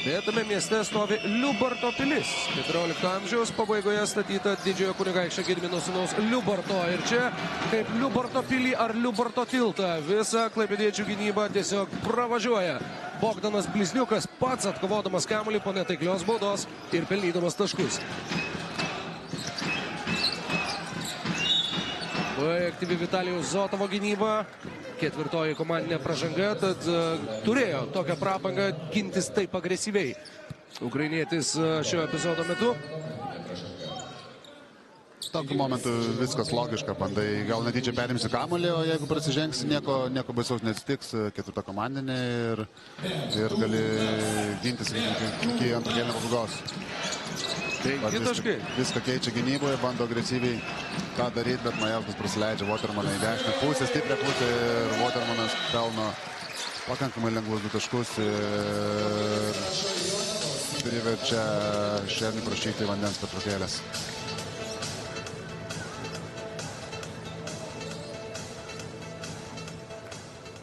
bet tame mieste stovi Liubarto pilis. 14 amžiaus pabaigoje statyta didžiojo kunigaikščio Gedimino sūnaus Liubarto. Ir čia, kaip Liubarto pilį ar Liubarto tiltą, visa klaipėdiečių gynyba tiesiog pravažiuoja. Bogdanas Blizniukas pats atkovodamas kamuolį po netaiklios baudos ir pelnydamas taškus. Aktyvi Vitalijaus Zotovo gynyba. 4. komandinė pražanga, tad turėjo tokią prabangą gintis taip agresyviai ukrainietis šio epizodo metu. Tokiu momentu viskas logiška, bandai gal netyčia perimsi kamuolį, o jeigu prasižengsi, nieko baisaus neatsitiks, 4. komandinė ir gali gintis iki antro kėlinio pabaigos. Viską keičia gynyboje, bando agresyviai ką daryti, bet Majauskas prasileidžia Watermaną į dešinę pusę, stiprią pusę ir Watermanas pelno pakankamai lengvus 2 taškus ir priverčia Šernį prašyti vandens pertraukėlės.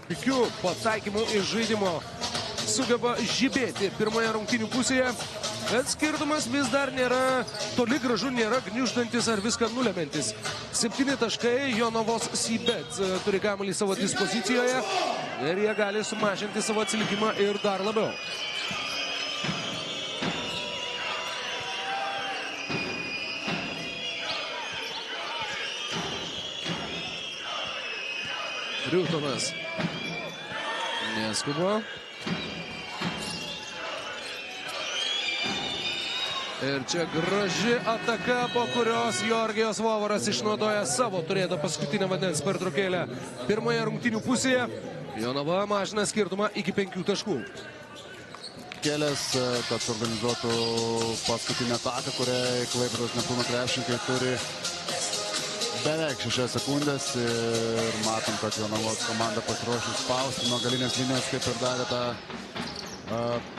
Puikiu pataikymu iš žaidimo sugeba žibėti pirmoje rungtynių pusėje. Bet skirtumas vis dar nėra, toli gražu nėra gniuždantis ar viską nulemantis. 7 taškai, Jonavos Seabed turi kamuolį savo dispozicijoje ir jie gali sumažinti savo atsilikimą ir dar labiau. Riutonas neskubo. Ir čia graži ataka, po kurios Georgijos Vovaras išnaudoja savo turėtą paskutinę vandens pertraukėlę pirmoje rungtynių pusėje. Jonava mažina skirtumą iki 5 taškų. Kėlės, kad organizuotų paskutinę ataką, kuriai Klaipėdos Neptūno krepšininkai turi beveik 6 sekundės ir matom, kad Jonavos komanda pasiruošus spausti nuo galinės linijos, kaip ir darė tą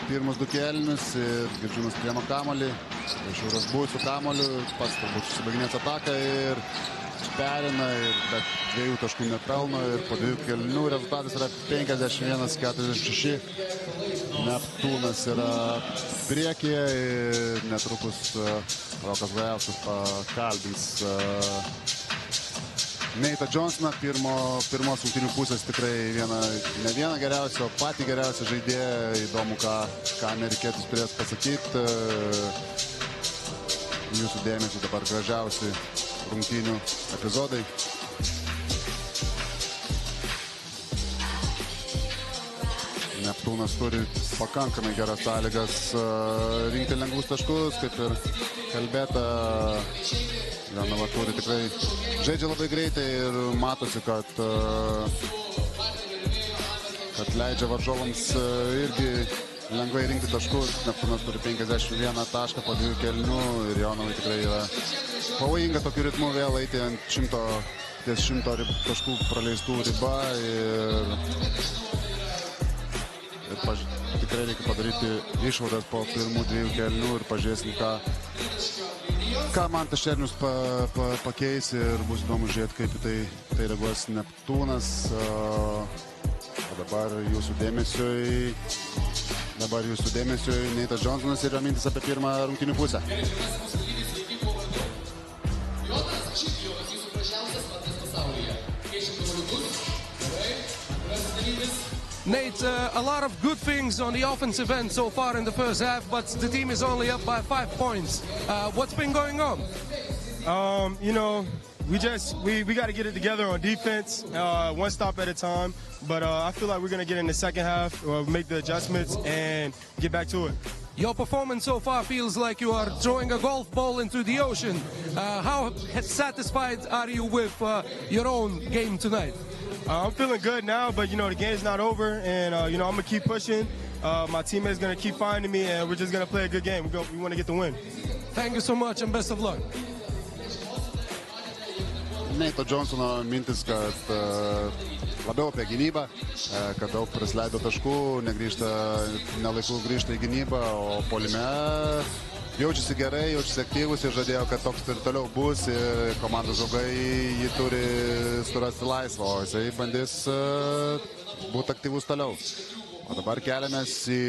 pirmus 2 kėlinius ir Girdžiūnas priema kamuolį, Šiūras būtų su kamuoliu, pats turbūt susibaiginės ataką ir perina, bet 2 taškų nepelno ir po 2 kėlinių rezultatas yra 51-46. Neptūnas yra priekyje ir netrukus Rokas Vajauskas pakalbins Neitą Johnsoną, pirmos rungtynių pusės tikrai ne vieną geriausią, o patį geriausią žaidėją. Įdomu, ką amerikietis turės pasakyti. Jūsų dėmesį dabar gražiausi rungtynių epizodai. Neptūnas turi pakankamai geras sąlygas rinkti lengvus taškus, kaip ir kalbėta. Jonava turi tikrai žaidžia labai greitai ir matosi, kad leidžia varžovams irgi lengvai rinkti taškus. Neptūnas turi 51 tašką po 2 kėlinių ir Jonavai tikrai yra pavojinga tokiu ritmu vėl eiti ant 100 taškų praleistų riba ir tikrai reikia padaryti išvadas po pirmų 2 kėlinių ir pažiūrėsim, ką Mantas Černius pakeis ir bus įdomu žiūrėti, kaip tai reaguos Neptūnas. O dabar jūsų dėmesiui Neitas Johnsonas ir jo mintis apie pirmą rungtynių pusę. Nate, a lot of good things on the offensive end so far in the first half, but the team is only up by 5 points. What's been going on? You know, we got to get it together on defense, one stop at a time. But I feel like we're going to get in the second half, make the adjustments, and get back to it. Your performance so far feels like you are throwing a golf ball into the ocean. How satisfied are you with your own game tonight? I'm feeling good now, but, the game's not over, and, I'm going to keep pushing. My teammates going to keep finding me, and we're just going to play a good game. We want to get the win. Thank you so much, and best of luck. Neito Johnsono mintis, kad labiau apie gynybą, kad daug prasileido taškų, nelaikų grįžta į gynybą, o puolime jaučiasi gerai, jaučiasi aktyvus ir žadėjo, kad toks ir toliau bus ir komandos draugai jį turi surasti laisvą, o jisai bandys būti aktyvus toliau. O dabar keliamės į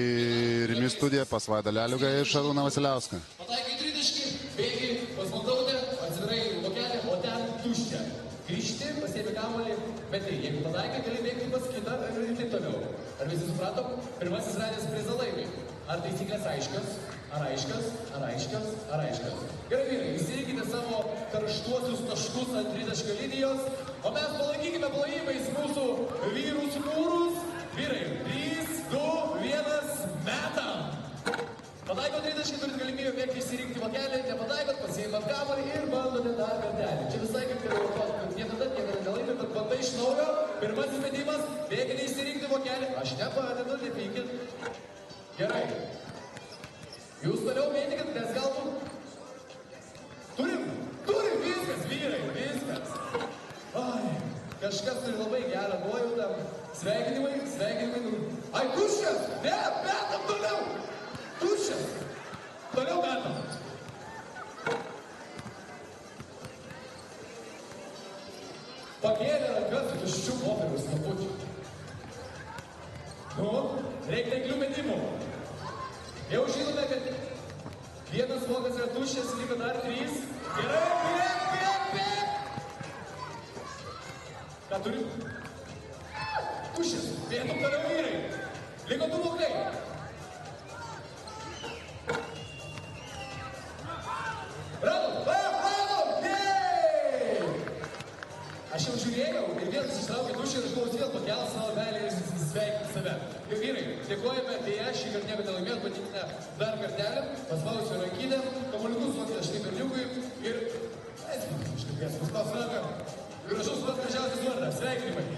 Rimi studiją pas Vaidą Leliugą ir Šarūną Vasiliauską. Pataikai 30, bėgi pas Montautę, atsidarai lokelį, o ten tuščia. Grįžti, pasiemi kamuolį, meti. Jeigu pataikai, gali bėgti pas kitą ir taip toliau. Ar visi supratom? Pirmasis radęs prizą laimi. Ar taisyklės aiškios? Ar aiškios? Ar aiškios? Ar aiškios? Gerai, vyrai, įsirinkite savo karštuosius taškus ant tritaškio linijos, o mes palaikykime plojimais mūsų vyrus kūrus. Vyrai, 3, 2, 1, metam! Pataikot 30, turit galimybę bėgti įsirinkti vokelį, nepataikot, pasiimat kamuolį ir bandote dar kartelį. Čia visai kaip kad niekada nelaimė, bet bandai iš naujo. Pirmasis metimas, bėgite įsirinkti vokelį. Aš nepadedu, nepykit. Gerai. Jūs toliau mėtikit, nes galbūt... Turim, viskas, vyrai, viskas. Ai, kažkas turi labai gerą nuojautą. Sveikinimai. Ai, tuščias! Ne, metam toliau! Tuščias! Toliau metam! Pakėlė rankas su tuščiu popieriaus lapučiu. Reikia taiklių metimų. Jau žinome, kad vienas vokas yra tuščias, liko dar 3. Gerai, bėg! Ką turim? Tuščias, bėgam toliau vyrai. Liko 2 vokliai. Bravo! Jej! Aš jau žiūrėjau ir vienas ištraukė tuščią ir aš buvau vėl pakelęs savo meilę ir sveikinti save. Ir vyrai, dėkojame, dėja, šį kartą nieko nelaimėt, bandykite dar kartelį, paspausio rankinę, kamuoliukus duokite štai berniukui ir... Iškalbės, paspaus ranką. Gražus pats gražiausias vardas, sveikinimai.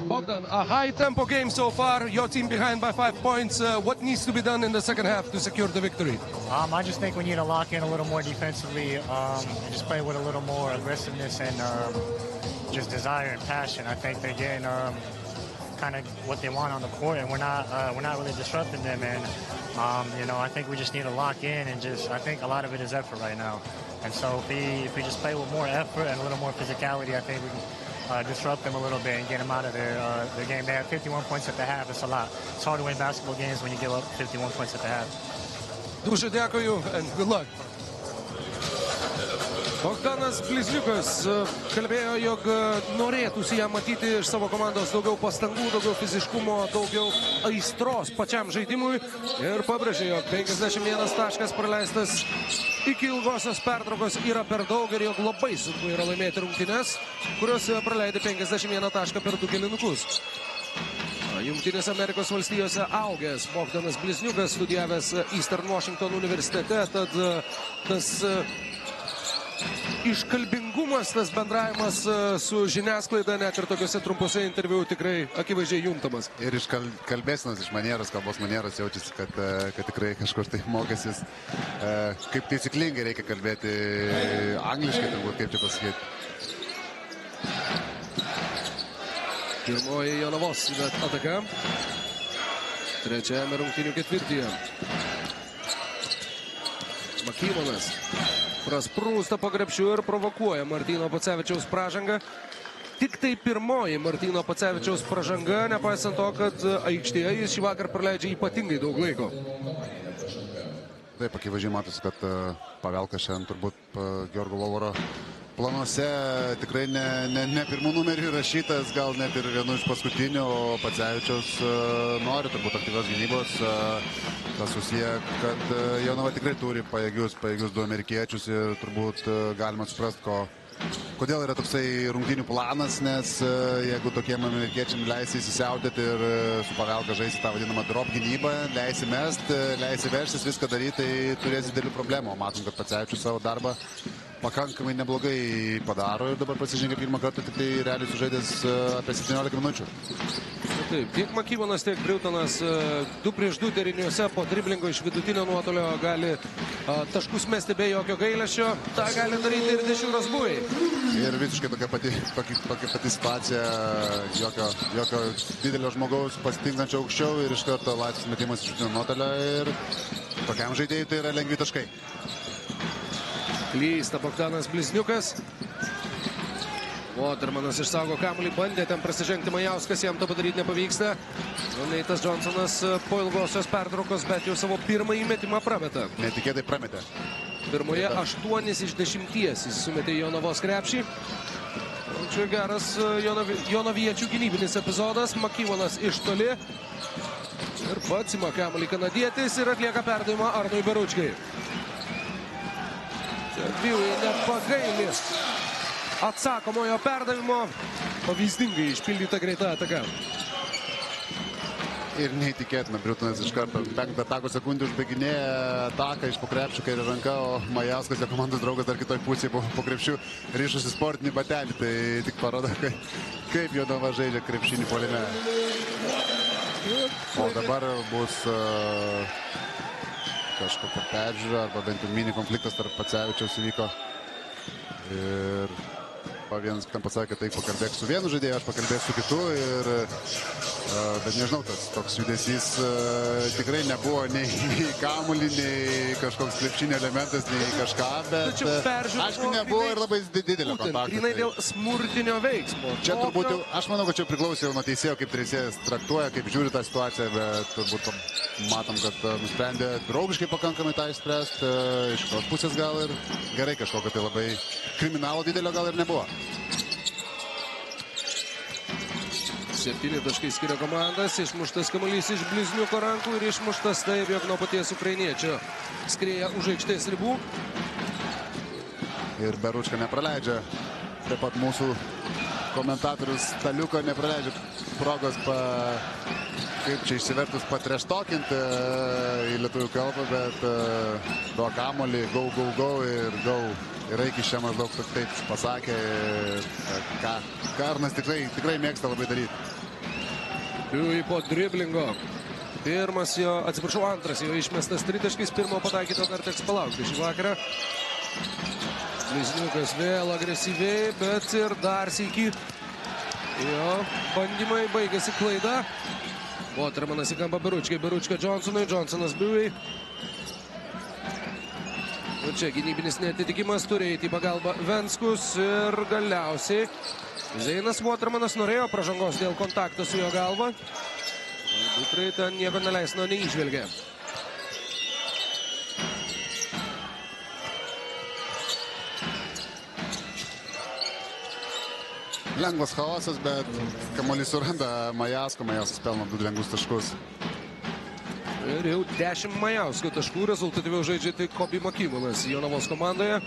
Bogdan, a high-tempo game so far. Your team behind by 5 points. What needs to be done in the second half to secure the victory? I just think we need to lock in a little more defensively and just play with a little more aggressiveness and just desire and passion. I think they're getting kind of what they want on the court, and we're not really disrupting them. And I think we just need to lock in and I think a lot of it is effort right now. And so if we just play with more effort and a little more physicality, I think we can disrupt them a little bit and get them out of their game. They have 51 points at the half. It's a lot. It's hard to win basketball games when you give up 51 points at the half. Дуже дякую and good luck. Bogdanas Blizniukas kalbėjo, jog norėtųsi jam matyti iš savo komandos daugiau pastangų, daugiau fiziškumo, daugiau aistros pačiam žaidimui. Ir pabrėžė, jog 51 taškas praleistas iki ilgosios pertraukos yra per daug ir jog labai sunku yra laimėti rungtynes, kuriuose praleidė 51 tašką per 2 kėlinukus. Jungtinėse Amerikos valstijose augęs Bogdanas Blizniukas, studijavęs Eastern Washington universitete, tad tas iškalbingumas, tas bendravimas su žiniasklaida, net ir tokiuose trumpose interviu tikrai akivaizdžiai juntamas. Ir iš kalbėsenos, iš manieros, kalbos manieros jaučiasi, kad tikrai kažkur tai mokėsis, kaip taisyklingai reikia kalbėti angliškai, turbūt, kaip čia pasakyti. Pirmoji Jonavos ataka. Trečiajame rungtynių ketvirtyje. Makymonas prasprūsta po krepšiu ir provokuoja Martyno Pocevičiaus pražangą. Tik tai pirmoji Martyno Pocevičiaus pražanga, nepaisant to, kad aikštėje jis šį vakar praleidžia ypatingai daug laiko. Taip, akivaizdžiai matosi, kad Pavelkas šiandien turbūt Georgo Vovoro planuose tikrai ne pirmų numerių įrašytas, gal net ir vienu iš paskutinių, o Pocevičiaus nori turbūt aktyvios gynybos. Tas susiję, kad Jonava tikrai turi pajėgius du amerikiečius ir turbūt galima suprasti, kodėl yra toksai rungtynių planas, nes jeigu tokiem amerikiečiam leisi įsisiaudėti ir su Pavelka žaisti tą vadinamą drop gynybą, leisi mest, leisi verštis, viską daryti, tai turės didelių problemų. Matom, kad Pocevičius savo darbą pakankamai neblogai padaro ir dabar pasižengė pirmą kartą, tik tai realiai sužaidęs apie 17 minučių. Taip, tiek Makymonas, tiek Briutonas 2 prieš 2 deriniuose po driblingo iš vidutinio nuotolio gali taškus mesti be jokio gailesčio. Ta gali daryti ir Dešiūras Bui. Ir visiškai tokia pati situacija, jokio didelio žmogaus pasitinkančio aukščiau ir iš karto laisvas metimas iš vidutinio nuotolio ir tokiam žaidėjui tai yra lengvi taškai. Klysta Bogdanas Blizniukas. Watermanas išsaugo kamuolį, bandė ten prasižengti Majauskas, jam to padaryti nepavyksta. Neitas Johnsonas po ilgosios pertraukos, bet jau savo pirmąjį metimą prameta. Netikėtai prametė. Pirmoje 8 iš 10 jis sumetė Jonavos krepšį. Čia geras jonaviečių gynybinis epizodas. Makymonas iš toli. Ir pats ima kamuolį kanadietis ir atlieka perdavimą Arnui Beručkai. Dvijui nepagaili atsakomojo perdavimo, pavyzdingai išpildyta greita ataka. Ir neįtikėtina, Briutonas iš karto 5 atako sekundį užbaiginėja ataką iš po krepšių kairė ranka, o Majauskas, jo komandos draugas, dar kitoj pusėje po krepšių ryšosi sportinį batelį. Tai tik parodo, kaip Jonava žaidžia krepšinį puolime. O dabar bus kažkokia peržiūra, arba bent jau mini konfliktas tarp Pocevičiaus įvyko. Ir vienas kitam pasakė, tai pakalbėk su vienu žaidėju, aš pakalbėsiu su kitu. Bet nežinau, tas toks judesys tikrai nebuvo nei kamuolį, nei kažkoks krepšinio elementas, nei kažką, bet aišku nebuvo ir labai didelio kontakto. Grynai dėl smurtinio veiksmo. Čia turbūt, aš manau, kad čia priklausė jau nuo teisėjo, kaip teisėjas traktuoja, kaip žiūri tą situaciją, bet turbūt matom, kad nusprendė draugiškai pakankamai tą išspręsti. Iš tos pusės gal ir gerai, kažkokio tai labai kriminalo didelio gal ir nebuvo. 7 taškai skiria komandas, išmuštas kamuolys iš Blizniuko rankų ir išmuštas taip, jog nuo paties ukrainiečio skrieja už aikštės ribų. Ir Beručka nepraleidžia taip pat mūsų komentatorius Staliuko nepraleidžia progos kaip čia išsivertus patreštokinti į lietuvių kalbą, bet tuo kamuolį go ir Aikis čia maždaug taip pasakė, ką Karnas tikrai mėgsta labai daryti. Biui po driblingo. Antras jo išmestas tritaškis, pirmo pataikyto dar teks palaukti šį vakarą. Blizniukas vėl agresyviai, bet ir dar sykį. Jo bandymai baigėsi klaida. Watermanas į kampą Beručka Johnsonui, Johnsonas Biui. Ir čia gynybinis netitikimas, turi eiti į pagalbą Venskus ir galiausiai Zeinas Watermanas norėjo pražangos dėl kontakto su jo galva. Dukrai ten nieko neleisno neįžvelgė. Lengvas chaosas, bet kamuolys suranda Majauskos pelno 2 lengvus taškus. Ir jau 10 Majausko taškų, rezultatyviau žaidžia tik Kobi Makivonas Jonavos komandoje.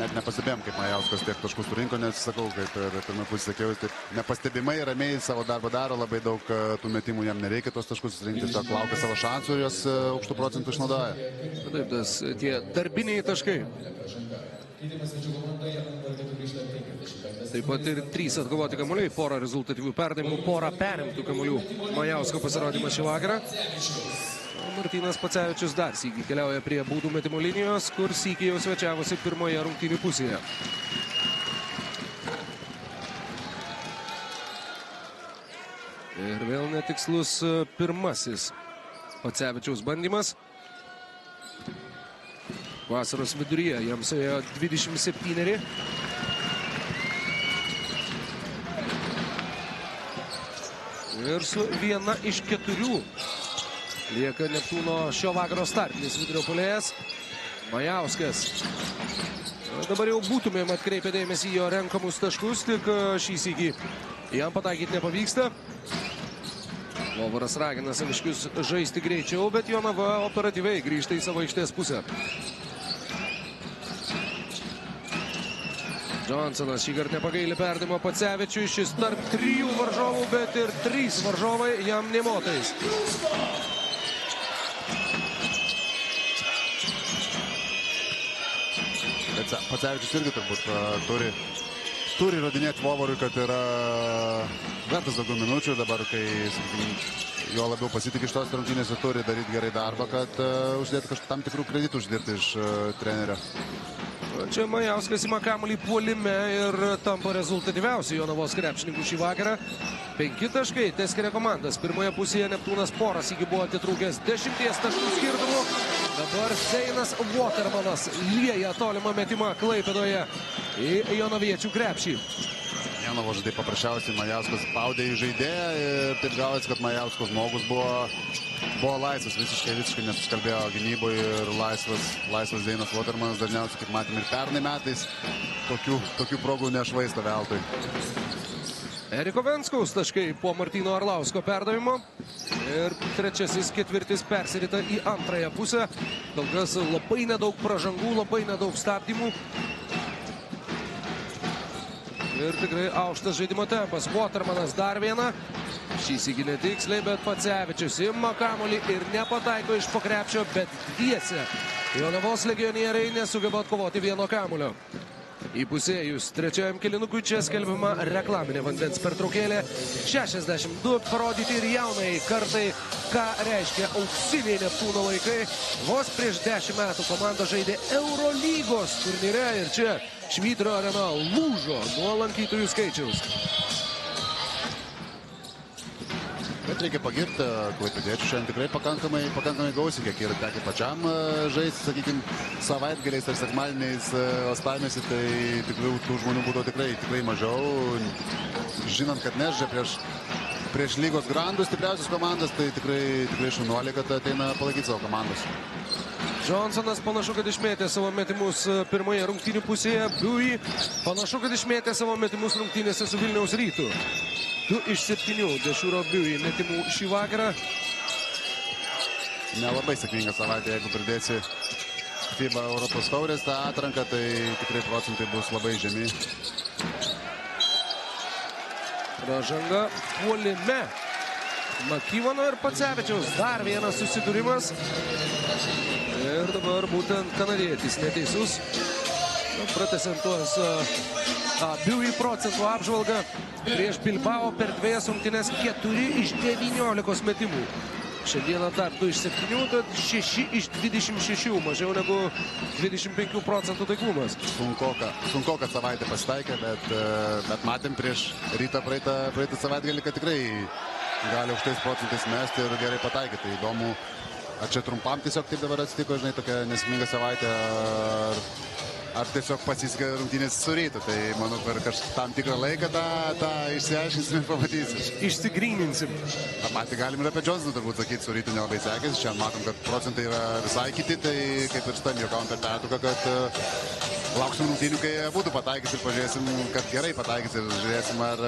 Net nepastebėjom, kaip Majauskas tiek taškų surinko, nes sakau, kaip ir pirmą pusę sakiau, taip nepastebimai, ramiai savo darbą daro, labai daug tų metimų jam nereikia tos taškus susirinkti, tiesiog laukia savo šansų ir juos aukštų procentų išnaudoja. Taip, tie darbiniai taškai. Taip pat ir 3 atkovoti kamuoliai, porą rezultatyvių perdavimų, porą perimtų kamuolių Majausko pasirodymas šį vakarą. Martynas Pacevičius dar sykį keliauja prie baudų metimo linijos, kur sykį jau svečiavosi pirmoje rungtynių pusėje. Ir vėl netikslus pirmasis Pacevičiaus bandymas. Vasaros viduryje jam suėjo 27. Ir su viena iš 4 lieka Neptūno šio vakaro startinis vidurio puolėjas Majauskas. Dabar jau būtumėm atkreipę dėmesį į jo renkamus taškus, tik šį sykį jam pataikyti nepavyksta. Vovaras ragina saviškius žaisti greičiau, bet Jonava operatyviai grįžta į savo aikštės pusę. Johnsonas šį kartą nepagaili perdavimo Pacevičiui, šis tarp 3 varžovų, bet ir 3 varžovai jam nemotais. Pacevičius irgi turbūt turi įrodinėti Vovarui, kad yra vertas daugiau minučių. Dabar, kai jo labiau pasitikė iš tos rungtynės, turi daryti gerai darbą, kad uždėti tam tikrų kreditų uždirbti iš trenerio. Čia Majauskas ima kamuolį puolime ir tampa rezultatyviausiai Jonavos krepšininkų šį vakarą. 5 taškai teskiria komandas. Pirmoje pusėje Neptūnas poras iki buvo atitrūkęs 10 taškų skirtumų. Dabar Zeinas Watermanas lieja tolimą metimą Klaipėdoje į jonaviečių krepšį. Jonavo žaidėjai paprasčiausiai Majauskas spaudė į žaidėją ir taip gavosi, kad Majausko žmogus buvo laisvas, visiškai nesusikalbėjo gynyboje ir laisvas Zeinas Watermanas dažniausiai, kaip matėm ir pernai metais, tokių progų nešvaisto veltui. Eriko Venskaus taškai po Martyno Arlausko perdavimo ir trečiasis ketvirtis persirita į antrąją pusę. Kol kas labai nedaug pražangų, labai nedaug stabdymų. Ir tikrai aukštas žaidimo tempas. Watermanas dar vieną. Šį sykį netiksliai, bet Pacevičius ima kamuolį ir nepataiko iš po krepšio, bet dviese. Jonavos legionieriai nesugeba atkovoti vieno kamuolio. Įpusėjus trečiajam kėlinukui čia skelbiama reklaminė vandens pertraukėlė. 62 parodyti ir jaunai kartai, ką reiškia auksiniai Neptūno laikai. Vos prieš 10 metų komanda žaidė Eurolygos turnyre ir čia Švyturio arena lūžo nuo lankytojų skaičiaus. Bet reikia pagirti klaipėdiečių šiandien tikrai pakankamai gausiai, kiek yra tekę pačiam žaisti, sakykime, savaitgaliais ar sekmadieniais uostamiesty, tai tikrai tų žmonių būtų tikrai mažiau. Žinant, kad nežaidžia prieš lygos grandus stipriausias komandas, tai tikrai šaunuoliai, kad ateina palaikyti savo komandos. Johnsonas panašu, kad išmėtė savo metimus pirmoje rungtynių pusėje. Biui panašu, kad išmėtė savo metimus rungtynėse su Vilniaus Rytu. 2 iš 7 Dešūro Biui metimų šį vakarą. Nelabai sėkminga savaitė, jeigu pridėsi FIBA Europos taurės tą atranką, tai tikrai procentai bus labai žemi. Pražanga puolime. Makyvano ir Pacevičiaus dar vienas susidūrimas. Ir dabar būtent kanadietis neteisus. Pratęsiant tuos abiejų procentų apžvalgą prieš Bilbao per 2 rungtynes 4 iš 19 metimų. Šiandieną dar 2 iš 7, tad 6 iš 26, mažiau negu 25 procentų taiklumas. Sunkoka savaitę pasitaikė, bet matėm prieš Rytą praeitą savaitgalį, kad tikrai gali aukštais procentais mesti ir gerai pataikyti. Tai įdomu, ar čia trumpam tiesiog taip dabar atsitiko, žinai, tokia nesėkminga savaitė, ar tiesiog pasisekė rungtynės su Rytu. Tai manau, per tam tikrą laiką tą išsiaiškinsim ir pamatysim. Išsigryninsim. Ta pati galim ir apie Johnsoną turbūt sakyti, su Rytu nelabai sekėsi. Šiandien matom, kad procentai yra visai kiti, tai kaip ir štam juokavom per pertrauką, kad lauksim rungtynių, kai būtų pataikys ir pažiūrėsim, kad gerai pataikys ir žiūrėsim, ar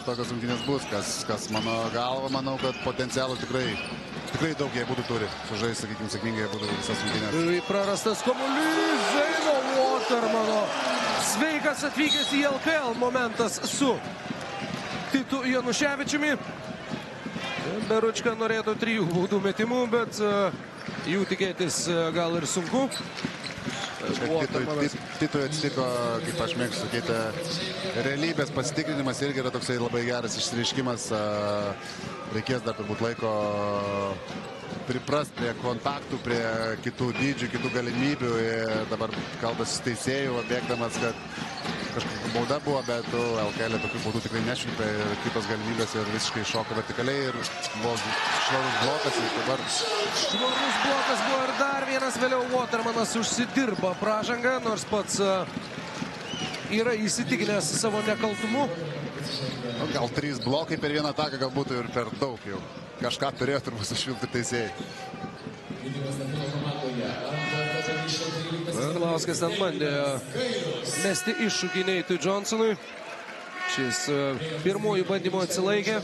tokios rungtynės bus. Kas mano galva, manau, kad potencialų tikrai daug jie būtų turi. Sužais, sakykime, sėkmingai būtų visas rungtynės. Prarastas kamuolys Zaino Watermano. Sveikas atvykęs į LKL momentas su Titu Januševičiumi. Beručka norėtų 3 baudų metimų, bet jų tikėtis gal ir sunku. Titui atsitiko, kaip aš mėgstu sakyti, realybės pasitikrinimas irgi yra toksai labai geras išsireiškimas. Reikės dar turbūt laiko priprast prie kontaktų, prie kitų dydžių, kitų galimybių. Ir dabar kalbasi su teisėju, bėgdamas, kad kažkokia bauda buvo, bet LKL tokių baudų tikrai nešvilpė ir kitos galimybės ir visiškai šoka vertikaliai ir buvo švarus blokas. Ir dabar švarus blokas buvo ir dar vienas vėliau Watermanas užsidirba pražangą, nors pats yra įsitikinęs savo nekaltumu. Gal 3 blokai per vieną ataką, gal būtų ir per daug jau. Kažką turėjo turbūt sušvilpti teisėjai. Arlauskas ten bandė mesti iššūkį Neitui Johnsonui. Šis pirmųjų bandymų atsilaikė.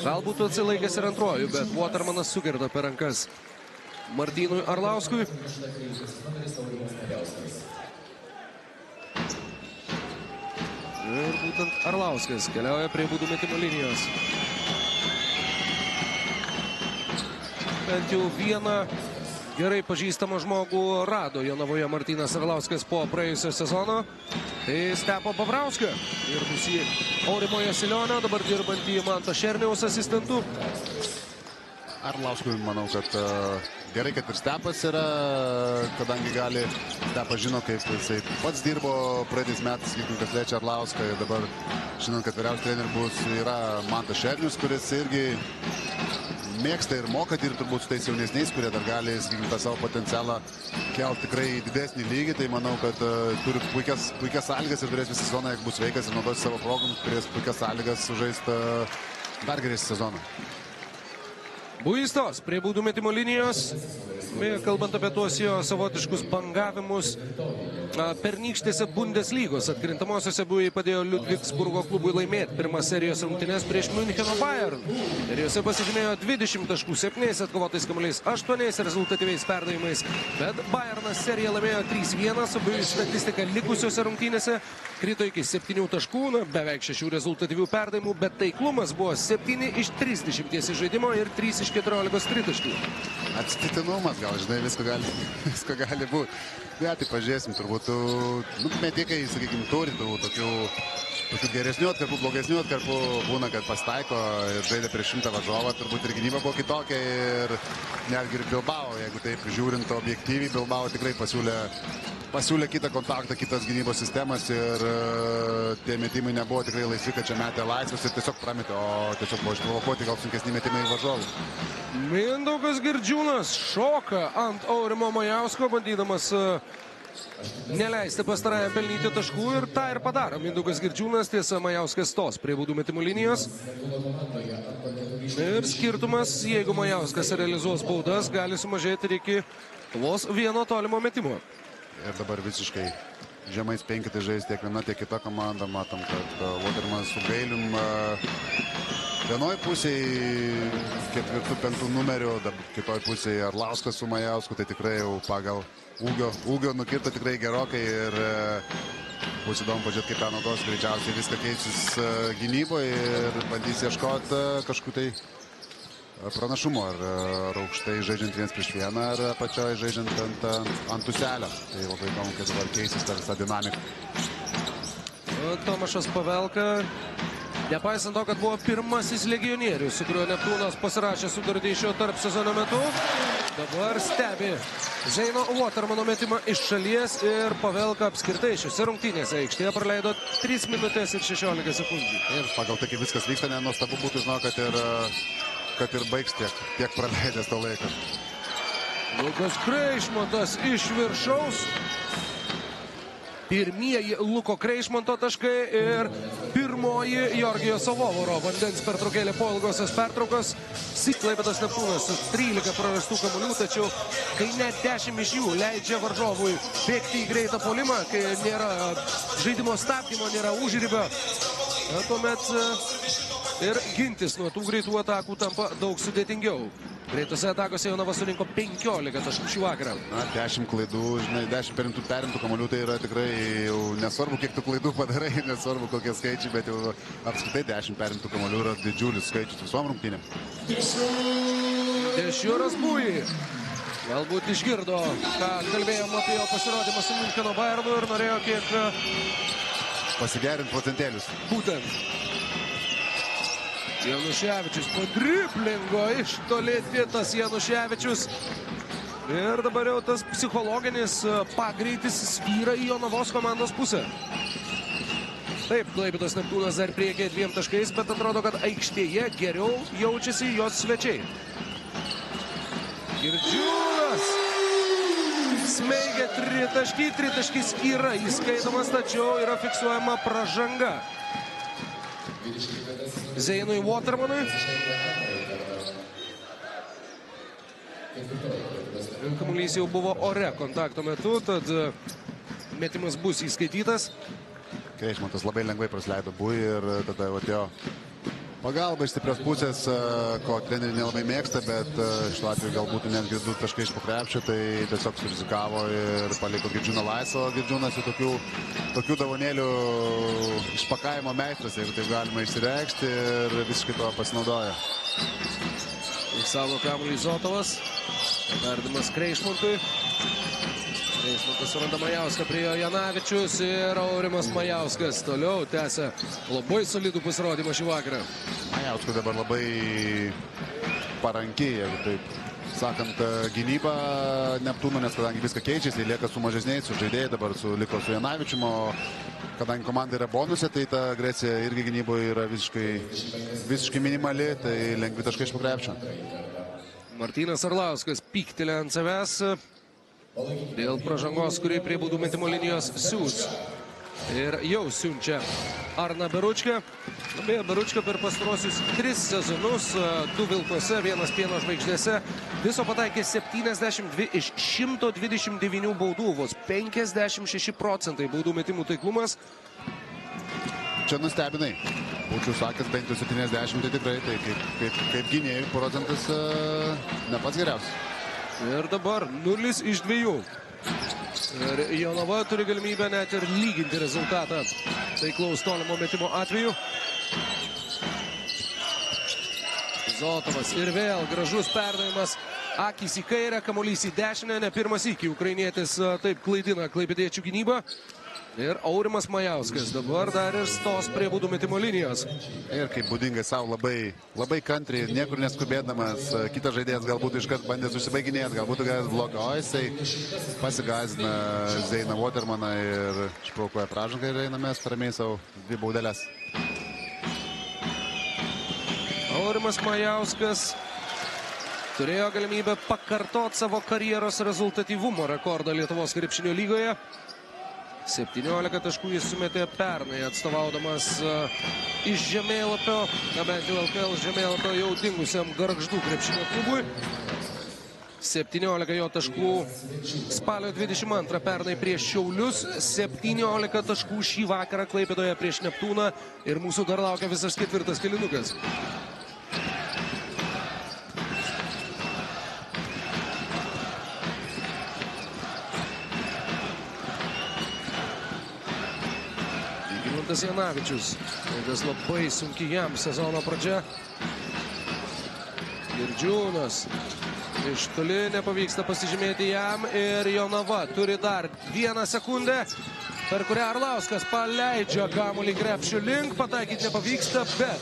Galbūt atsilaikęs ir antrojų, bet Watermanas sugirdo per rankas Martynui Arlauskui. Ir būtent Arlauskas keliauja prie baudų metimo linijos. Bent jau vieną gerai pažįstamą žmogų rado Jonavoje Martynas Arlauskas po praėjusio sezono. Tai Stepo Babrauską ir bus jį Aurimo Jasilionio, dabar dirbantį Manto Šerniaus asistentų. Arlauskui manau, kad gerai, kad ir Stepas yra, kadangi gali, Stepas žino, kaip jisai pats dirbo praeitais metais, kas liečia Arlauską. Ir dabar žinant, kad vyriausias treneris yra Mantas Šernius, kuris irgi mėgsta ir moka dirbti turbūt su tais jaunesniais, kurie dar gali, sakykime, tą savo potencialą kelti tikrai didesnį lygį. Tai manau, kad turi puikias sąlygas ir turės visą sezoną, jeigu bus veikas ir naudos savo progom, turės puikias sąlygas sužaisti dar geresnį sezoną. Buistos prie baudų metimo linijos. Kalbant apie tuos jo savotiškus bangavimus pernykštėse Bundeslygos atkrintamosiose buvai padėjo Ludwigsburgo klubui laimėti pirmas serijos rungtynes prieš Müncheno Bayern. Ir jose pasižymėjo 20 taškų, 7 atkovotais kamuoliais, 8 rezultatyviais perdavimais. Bet Bayernas seriją laimėjo 3-1, abiejų statistika likusiose rungtynėse krito iki 7 taškų, beveik 6 rezultatyvių perdavimų, bet taiklumas buvo 7 iš 30 žaidimo ir 3 iš 14 tritaškių. Atsitiktinumas, gal žinai, visko gali būti. Bet tai pažiūrėsim, turbūt metikai, sakykime, turi tokių geresnių atkarpų, blogesnių atkarpų, būna, kad pasitaiko ir žaidė prieš 100 varžovą, turbūt ir gynyba buvo kitokia ir netgi ir Bilbao, jeigu taip žiūrint objektyviai, Bilbao tikrai pasiūlė kitą kontaktą, kitas gynybos sistemas ir tie metimai nebuvo tikrai laisvi, kad čia metė laisvės ir tiesiog prametė, o tiesiog buvo išprovokuoti gal sunkesni metimai varžovų. Mindaugas Girdžiūnas šoka ant Aurimo Majausko, bandydamas neleisti pastarajam pelnyti taškų ir tą ir padaro. Mindaugas Girdžiūnas, tiesa, Majauskas stos prie baudų metimų linijos. Ir skirtumas, jeigu Majauskas realizuos baudas, gali sumažėti iki vos vieno tolimo metimo. Ir dabar visiškai žemais penketai žais tiek viena, tiek kita komanda. Matom, kad Watermanas su Gailium Vienoj pusėje ketvirtų, penktų numerių, kitoj pusėje Arlauskas su Majausku, tai tikrai jau pagal ūgio nukirta tikrai gerokai ir bus įdomu pažiūrėti, kaip Penaudos greičiausiai viską keisis gynyboje ir bandys ieškoti kažkokių tai pranašumo, ar aukštai žaidžiant 1-1, ar apačioj žaidžiant ant tuselio. Tai labai įdomu, kaip dabar keisis ta visa dinamika. Tomašas Pavelka, nepaisant to, kad buvo pirmasis legionierius, su kuriuo Neptūnas pasirašė sutartį šio tarp sezono metu, dabar stebi Zeino Watermano metimą iš šalies ir Pavelka apskritai šiose rungtynėse aikštėje praleido 3 minutės ir 16 sekundžių. Ir pagal tai, kaip viskas vyksta, nenuostabu būtų, žinau, kad ir baigs tiek praleidęs to laiką. Lukas Kreišmontas iš viršaus. Pirmieji Luko Kreišmonto taškai ir pirmoji Georgijo Savovoro vandens pertraukėlė po ilgosios pertraukos. Klaipėdos Neptūnas 13 prarastų kamuolių, tačiau kai net 10 iš jų leidžia varžovui bėgti į greitą puolimą, kai nėra žaidimo stabdymo, nėra užribio, tuomet ir gintis nuo tų greitų atakų tampa daug sudėtingiau. Greitose atakose Jonavas surinko 15 taškų šį vakarą. 10 klaidų, 10 perimtų kamuolių, tai yra tikrai jau nesvarbu, kiek tų klaidų padarai, nesvarbu kokie skaičiai, bet jau apskritai 10 perimtų kamuolių yra didžiulis skaičius visom rungtynėm. Dešiuras Bui. Galbūt išgirdo, ką kalbėjom apie jo pasirodymą su Miuncheno Bayernu ir norėjo kiek pasigerinti procentėlius. Būtent. Januševičius po driblingo iš toli Titas Januševičius. Ir dabar jau tas psichologinis pagreitis svyra į Jonavos komandos pusę. Taip, Klaipėdos Neptūnas dar priekyje 2 taškais, bet atrodo, kad aikštėje geriau jaučiasi jos svečiai. Girdžiūnas smeigia 3 taškis yra įskaitomas, tačiau yra fiksuojama pražanga Zeinui Watermanui. Kamuolys jau buvo ore kontakto metu, tad metimas bus įskaitytas. Kreišmontas labai lengvai prasileido Bui ir tada atėjo pagalba iš stiprios pusės, ko treneriai nelabai mėgsta, bet šituo atveju galbūt netgi 2 taškai iš po krepšio, tai tiesiog surizikavo ir paliko Girdžiūną laisvą. Girdžiūnas jau tokių davonėlių išpakavimo meistras, jeigu taip galima išsireikšti, ir visiškai to pasinaudoja. Savo kamuolį Zotovas, perdavimas Kreišmontui. Kreišmontas suranda Majauską, prie jo Janavičius ir Aurimas Majauskas toliau tęsia labai solidų pasirodymą šį vakarą. Majauskas dabar labai paranki, jeigu taip sakant, gynyba Neptūno, nes kadangi viską keičiasi, lieka su mažesniais, su žaidėjai, dabar liko su Janavičium, o kadangi komanda yra bonuse, tai ta agresija irgi gynyboje yra visiškai minimali, tai lengvi taškai iš po krepšio. Martynas Arlauskas pyktelė ant savęs dėl pražangos, kurį prie baudų metimo linijos siūs. Ir jau siunčia Arną Beručką. Beje, Beručka per pastarosius 3 sezonus, 2 Vilkuose, 1 Pieno žvaigždėse, viso pataikė 72 iš 129 baudų, vos 56% baudų metimų taiklumas. Čia nustebinai. Būčiau sakęs bent jau 70, tai tikrai, tai kaip gynėjų procentas ne pats geriausias. Ir dabar 0 iš 2. Ir Jonava turi galimybę net ir lyginti rezultatą taiklaus tolimo metimo atveju. Zotovas ir vėl gražus perdavimas. Akis į kairę, kamuolys į dešinę. Ne pirmas iki ukrainietis taip klaidina klaipėdiečių gynybą. Ir Aurimas Majauskas dabar dar ir stos prie baudų metimo linijos. Ir kaip būdingai savo labai kantriai, niekur neskubėdamas. Kitas žaidėjas galbūt iškart bandė susibaiginėti, galbūt gavęs blogą, o jisai pasigazina Zeiną Watermaną ir išprovokuoja pražangą ir einamės ramiai savo 2 baudeles. Aurimas Majauskas turėjo galimybę pakartoti savo karjeros rezultatyvumo rekordą Lietuvos krepšinio lygoje. 17 taškų jis sumetė pernai, atstovaudamas iš žemėlapio, bent jau LKL žemėlapio jau dingusiam Gargždų krepšinio klubui. 17 jo taškų spalio 22 pernai prieš Šiaulius, 17 taškų šį vakarą Klaipėdoje prieš Neptūną ir mūsų dar laukia visas 4. kėlinukas. Žygimantas Janavičius. Klaidas labai sunki jam sezono pradžia. Girdžiūnas. Iš toli nepavyksta pasižymėti jam ir Jonava turi dar 1 sekundę, per kurią Arlauskas paleidžia kamuolį krepšio link, pataikyti nepavyksta, bet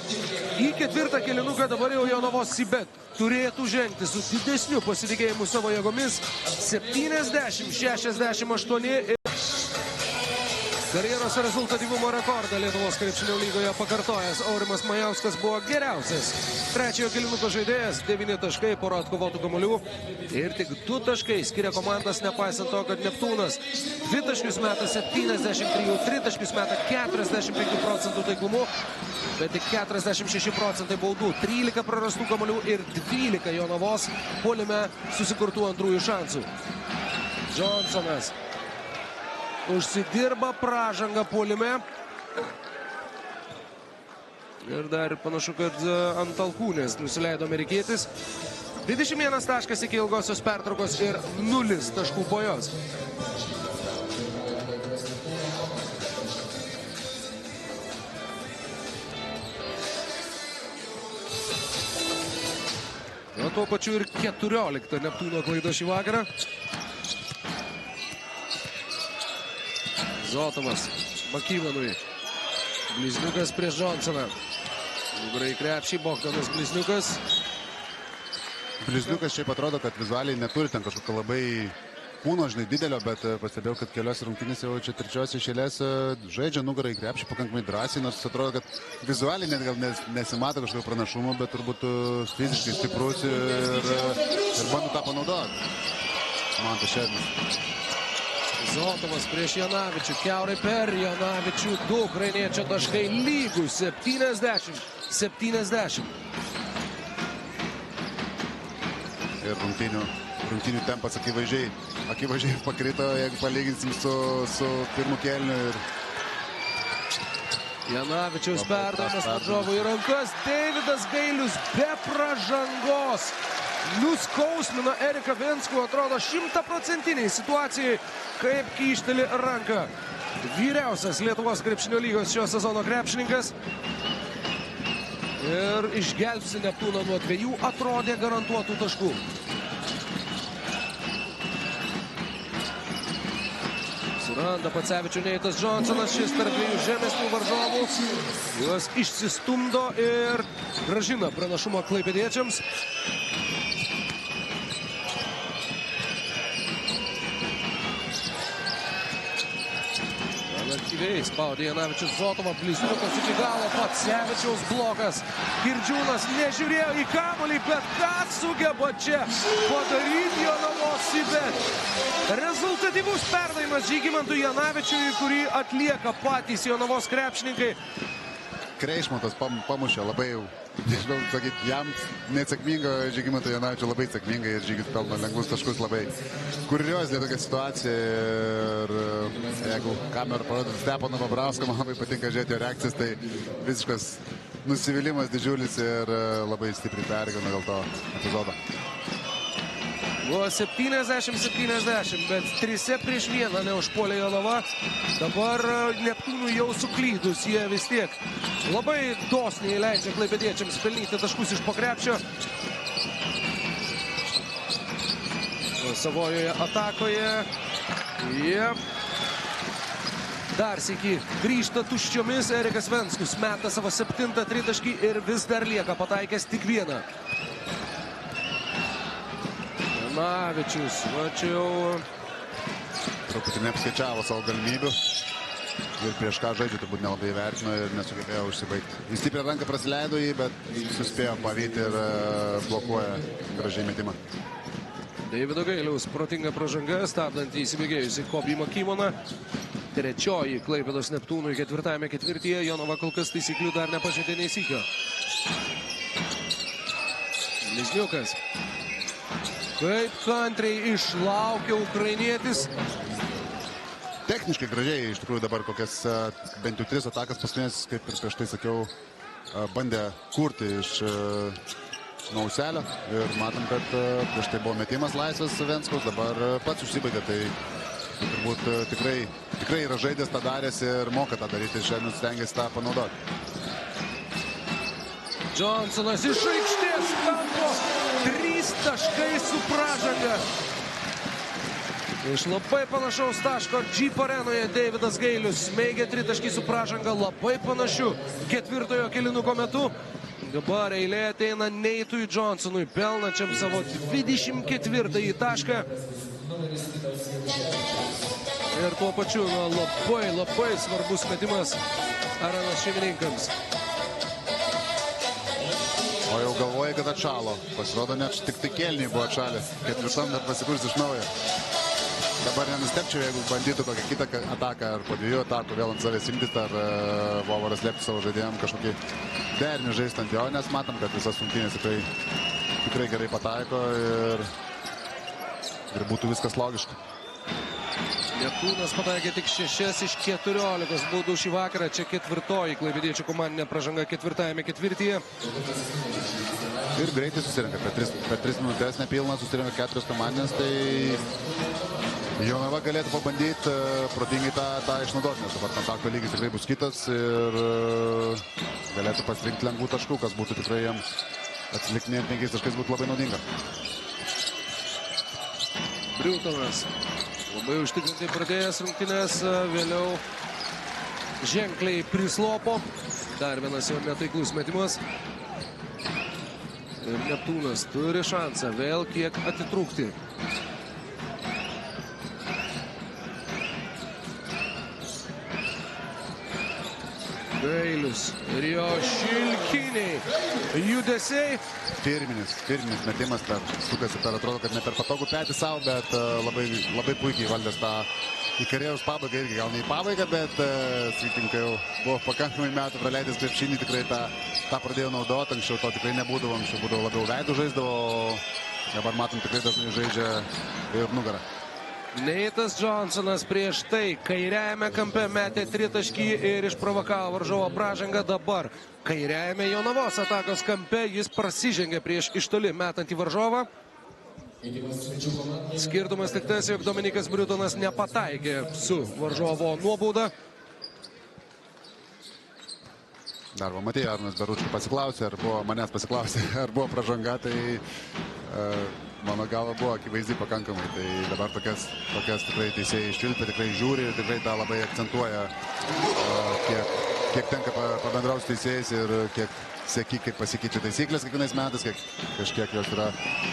į 4. kėlinuką dabar jau Jonavos Sibet turėtų žengti su didesniu pasitikėjimu savo jėgomis. 70-68 ir karjeros rezultatyvumo rekordą Lietuvos krepšinio lygoje pakartojęs Aurimas Majauskas buvo geriausias 3. kėlinuko žaidėjas, 9 taškai, pora atkovotų kamuolių ir tik 2 taškai skiria komandas, nepaisant to, kad Neptūnas 2 taškius meta 73, 3 taškius meta 45% taiklumu, bet tik 46% baudų, 13 prarastų kamuolių ir 12 Jonavos puolime susikurtų antrųjų šansų. Johnsonas užsidirba pražangą puolime. Ir dar panašu, kad ant alkūnės nusileido amerikietis. 21 taškas iki ilgosios pertraukos ir 0 taškų po jos. O tuo pačiu ir 14 Neptūno klaida šį vakarą. Zotovas Makyvanui. Blizniukas prieš Johnsoną. Nugarai krepšį, Bogdanas Blizniukas. Blizniukas šiaip atrodo, kad vizualiai neturi ten kažkokio labai kūno, žinai, didelio, bet pastebėjau, kad kelios rungtynės jau čia 3 iš eilės žaidžia nugarai krepšį pakankamai drąsiai, nors atrodo, kad vizualiai net gal nesimato kažkokio pranašumo, bet turbūt fiziškai stiprus ir bando tą panaudoti. Mantas Šernius. Zotovas prieš Janavičių, kiaurai per Janavičių, 2 ukrainiečio taškai lygų, 70-70. Ir rungtynių tempas akivaizdžiai pakrito, jeigu palyginsim su pirmu kėliniu. Janavičiaus perdavimas varžovų į rankas, Deividas Gailius be pražangos nuskausmina Eriką Venskų, atrodo 100% situacijai, kaip kyšteli ranką. Vyriausias Lietuvos krepšinio lygos šio sezono krepšininkas. Ir išgelbsi Neptūną nuo 2 atrodė garantuotų taškų. Suranda Pacevičių Neitas Johnsonas, šis tarp 2 žemesnių varžovų. Juos išsistumdo ir grąžina pranašumą klaipėdiečiams. Aktyviai spaudė Janavičius Zotovą, Blizniukas iki galo, Pacevičiaus blokas. Girdžiūnas nežiūrėjo į kamuolį, bet ką sugeba čia padaryti Jonavos Sibet. Rezultatyvus perdavimas Žygimantui Janavičiui, kurį atlieka patys Jonavos krepšininkai. Kreišmontas pamušė labai jau, nežinau, sakyti, jam nesėkminga, Žygimantui Janavičiui labai sėkminga ir Žygis pelno lengvus taškus, labai kuriozinė tokia situacija. Ir jeigu kamera parodys Steponą Babrauską, man labai patinka žiūrėti jo reakcijas, tai visiškas nusivylimas didžiulis ir labai stipriai pergyvena dėl to epizodo. Buvo 70-70, bet 3 prieš 1 neužpuolė Jonava. Dabar Neptūnų jau suklydus, jie vis tiek labai dosniai leidžia klaipėdiečiams pelnyti taškus iš po krepšio. Savojoje atakoje. Dar sykį grįžta tuščiomis Erikas Venskus, meta savo 7 tritaškį ir vis dar lieka pataikęs tik 1. Janavičius, va čia jau truputį neapskaičiavo savo galimybių ir prieš ką žaidžia turbūt nelabai vertino ir nesugebėjo užsibaigti. Jis stiprią ranką prasileido jį, bet suspėjo pavyti ir blokuoja gražiai metimą. Deivido Gailiaus protinga pražanga, stabdant įsibėgėjusi Kobį Makymoną. 3 Klaipėdos Neptūnui 4. ketvirtyje. Jonava kol kas taisyklių dar nepažeidė nei sykio. Blizniukas. Kaip kantriai išlaukia ukrainietis. Techniškai gražiai, iš tikrųjų dabar kokias bent jau 3 atakas paskutinės, kaip ir prieš tai sakiau, bandė kurti iš Nauselio. Ir matom, kad prieš tai buvo metimas laisvas Venskaus, dabar pats užsibaigė. Tai Turbūt tikrai yra žaidęs tą daręs ir moka tą daryti. Šiandien stengiasi tą panaudoti. Johnsonas iš aikštės kampo. 3 taškai su pražanga. Iš labai panašaus taško Jeep arenoje Davidas Gailius smeigia 3 taškai su pražanga labai panašiu ketvirtojo kėlinuko metu. Dabar eilė ateina Neitui Johnsonui, pelnančiam savo 24 tašką. Ir tuo pačiu labai svarbus metimas arenos šeimininkams. O jau galvoja, kad atšalo. Pasirodo, net tik tai kėliniai buvo atšalę. Ketvirtam net pasikurs iš naujo. Dabar nenustepčiau, jeigu bandytų kokią kitą ataką ar po 2 atakų vėl ant savęs imtis, ar Vovaras liepti savo žaidėjams kažkokį derinį žaisti ant jo, nes matom, kad visas rungtynės tikrai gerai pataiko ir būtų viskas logiška. Neptūnas pataikė tik 6 iš 14 baudų šį vakarą. Čia 4. klaipėdiečių komandinė pražanga 4. ketvirtyje. Ir greitai susirenka. Per 3 minutės nepilną susirenka 4 komandinės, tai Jonava galėtų pabandyti protingai tą išnaudoti, nes dabar kontakto lygis tikrai bus kitas ir galėtų pasirinkti lengvų taškų, kas būtų tikrai jiems atsilikinėjant 5 taškais būtų labai naudinga. Briutonas labai užtikrintai pradėjęs rungtynės, vėliau ženkliai prislopo. Dar vienas jau netaiklus metimas. Ir Neptūnas turi šansą vėl kiek atitrūkti. Gailius ir jo šilkiniai judesiai. Firminis metimas sukasi per, atrodo, kad ne per patogų petį savo, bet labai puikiai valdęs tą į karjeros pabaigą irgi. Gal ne į pabaigą, bet sakykim, kai jau buvo pakankamai metų praleidęs krepšinį, tikrai tą pradėjo naudoti. Anksčiau to tikrai nebūdavo, anksčiau būdavo labiau veidų žaisdavo, dabar matom tikrai dažnai žaidžia ir nugarą. Neitas Johnsonas prieš tai kairiajame kampe metė 3 taškį ir išprovokavo varžovo pražangą. Dabar kairiajame Jonavos atakos kampe jis prasižengė prieš iš toli metantį varžovą. Skirtumas tik tas, jog Dominikas Briutonas nepataikė su varžovo nuobauda. Dar va, matėjai, Arnas Beručkų pasiklausė, manęs pasiklausė, ar buvo pražanga, tai mano galva buvo akivaizdi pakankamai. Tai dabar tokias tikrai teisėjai iščiulpia, tikrai žiūri ir tikrai tą labai akcentuoja, kiek tenka pabendrauti teisėjais ir kiek seki, kaip pasikeičia taisyklės kiekvienais metais, kažkiek jos yra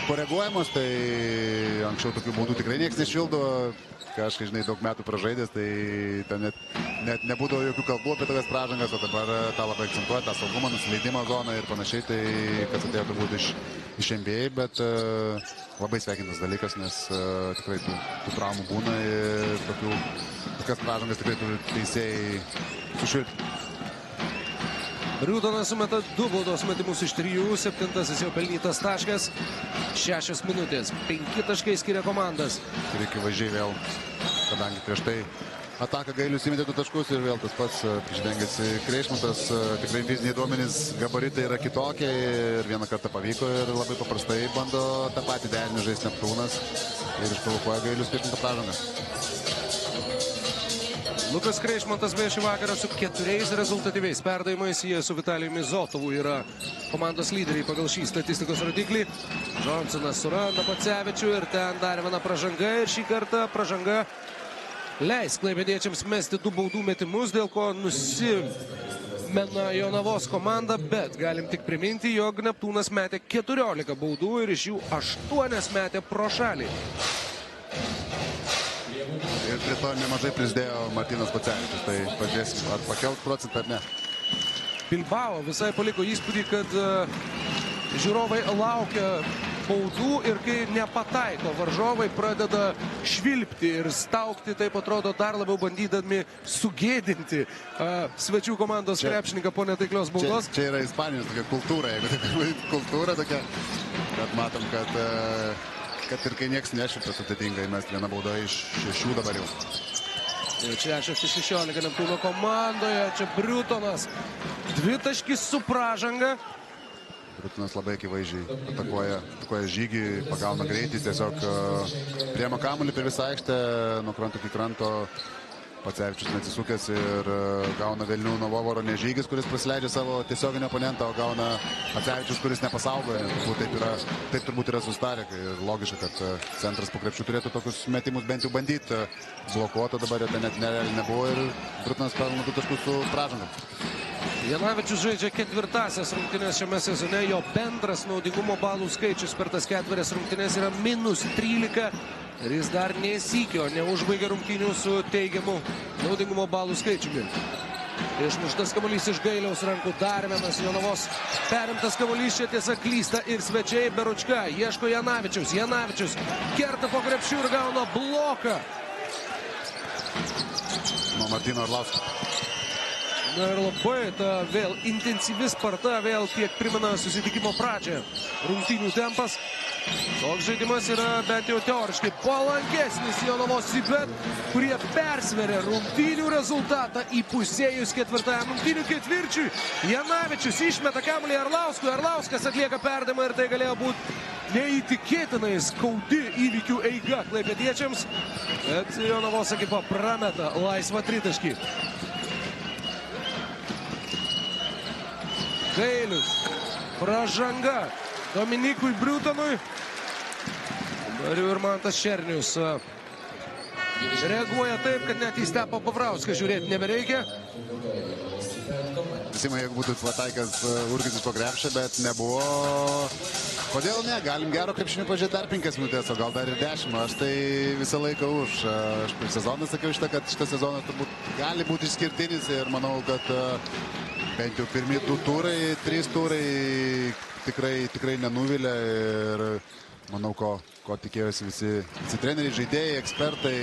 koreguojamos. Tai anksčiau tokių baudų tikrai niekas nešildo. Kažkai, žinai, daug metų pražaidęs, tai ten net nebūdavo jokių kalbų apie tokias pražangas, o dabar tą labai akcentuoja, tą saugumą, nusileidimo zoną ir panašiai, tai kas atėjo turbūt iš NBA, bet labai sveikintas dalykas, nes tikrai tų traumų būna ir tokias pražangas tikrai turi teisėjai sušvilpti. Briutonas sumeta 2 baudos metimus iš 3, 7 jau pelnytas taškas, 6 minutės, 5 taškai skiria komandas. Ir akivaizdžiai vėl, kadangi prieš tai ataką Gailius įmetė 2 taškus ir vėl tas pats priešdengėsi Kreišmantas, tikrai fiziniai duomenys, gabaritai yra kitokie ir vieną kartą pavyko ir labai paprastai bando tą patį derinį žaisti Neptūnas ir išprovokuoja Gailius pirmintą pražangą. Lukas Kreišmantas beje šį vakarą su 4 rezultatyviais perdavimais. Jie su Vitalijumi Zotovu yra komandos lyderiai pagal šį statistikos rodiklį. Johnsonas suranda Pacevičių ir ten dar viena pražanga. Ir šį kartą pražanga leis klaipėdiečiams mesti 2 baudų metimus, dėl ko nusimena Jonavos komanda. Bet galim tik priminti, jog Neptūnas metė 14 baudų ir iš jų 8 metė pro šalį. Ir prie to nemažai prisidėjo Martynas Pacevičius, tai pažiūrėsim, ar pakelt procentą ar ne. Bilbao visai paliko įspūdį, kad žiūrovai laukia baudų ir kai nepataiko, varžovai pradeda švilpti ir staukti, taip atrodo, dar labiau bandydami sugėdinti svečių komandos krepšininką po netaiklios baudos. Čia yra Ispanijos tokia kultūra, jeigu tai kultūra tokia, bet matom, kad ir kai nieks nešvilpia sudėtingai, mes vieną baudą iš 6 dabar jau. Čia 6 iš 16 Neptūno komandoje, čia Briutonas 2 taškis su pražanga. Rutinas labai akivaizdžiai atakuoja žygį, pagauna greitį, tiesiog priema kamuolį per visą aikštę, nuo kranto iki kranto. Pacevičius neatsisukęs ir gauna velnių nuo Vovoro ne žygis, kuris prasileidžia savo tiesioginį oponentą, o gauna Pacevičius, kuris nepasaugoja. Taip turbūt yra sustarę ir logiška, kad centras po krepšių turėtų tokius metimus bent jau bandyti blokuoti, dabar ten net nebuvo ir Rutinas pelno 2 taškus su pražanga. Janavičius žaidžia 4-asias rungtynės šiame sezone, jo bendras naudingumo balų skaičius per tas 4 rungtynės yra -13 ir jis dar nesykio neužbaigė rungtynių su teigiamu naudingumo balų skaičiumi. Išmuštas kamuolys iš Gailiaus rankų, dar vienas Jonavos perimtas kamuolys, čia tiesa klysta ir svečiai. Beručka ieško Janavičius, Janavičius kerta po krepšių ir gauna bloką Nuo Martyno Arlausko. Na ir labai ta vėl intensyvi sparta, vėl kiek primena susitikimo pradžią. Rungtynių tempas. Toks žaidimas yra bent jau teoriškai palankesnis Jonavos Cibet, kurie persveria rungtynių rezultatą įpusėjus 4-ajam rungtynių ketvirčiui. Janavičius išmeta kamuolį Arlauskui, Arlauskas atlieka perdavimą ir tai galėjo būti neįtikėtinai skaudi įvykių eiga klaipėdiečiams, bet Jonavos ekipa prameta laisvą tritaškį. Gailius, pražanga Dominikui Briutonui. Dabar ir Mantas Šernius reaguoja taip, kad net į Stepą Pavrauską žiūrėti nebereikia. Simai, jeigu būtų pataikęs Urgis po krepšį, bet nebuvo. Kodėl ne? Galim gero krepšinį pažiūrėti dar 5 minutės, o gal dar ir 10. Aš tai visą laiką už. Aš per sezoną sakiau šitą, kad šitas sezonas turbūt gali būti išskirtinis ir manau, kad bent jau pirmi 2 turai, 3 turai tikrai nenuvilia ir manau, ko tikėjosi visi treneriai, žaidėjai, ekspertai,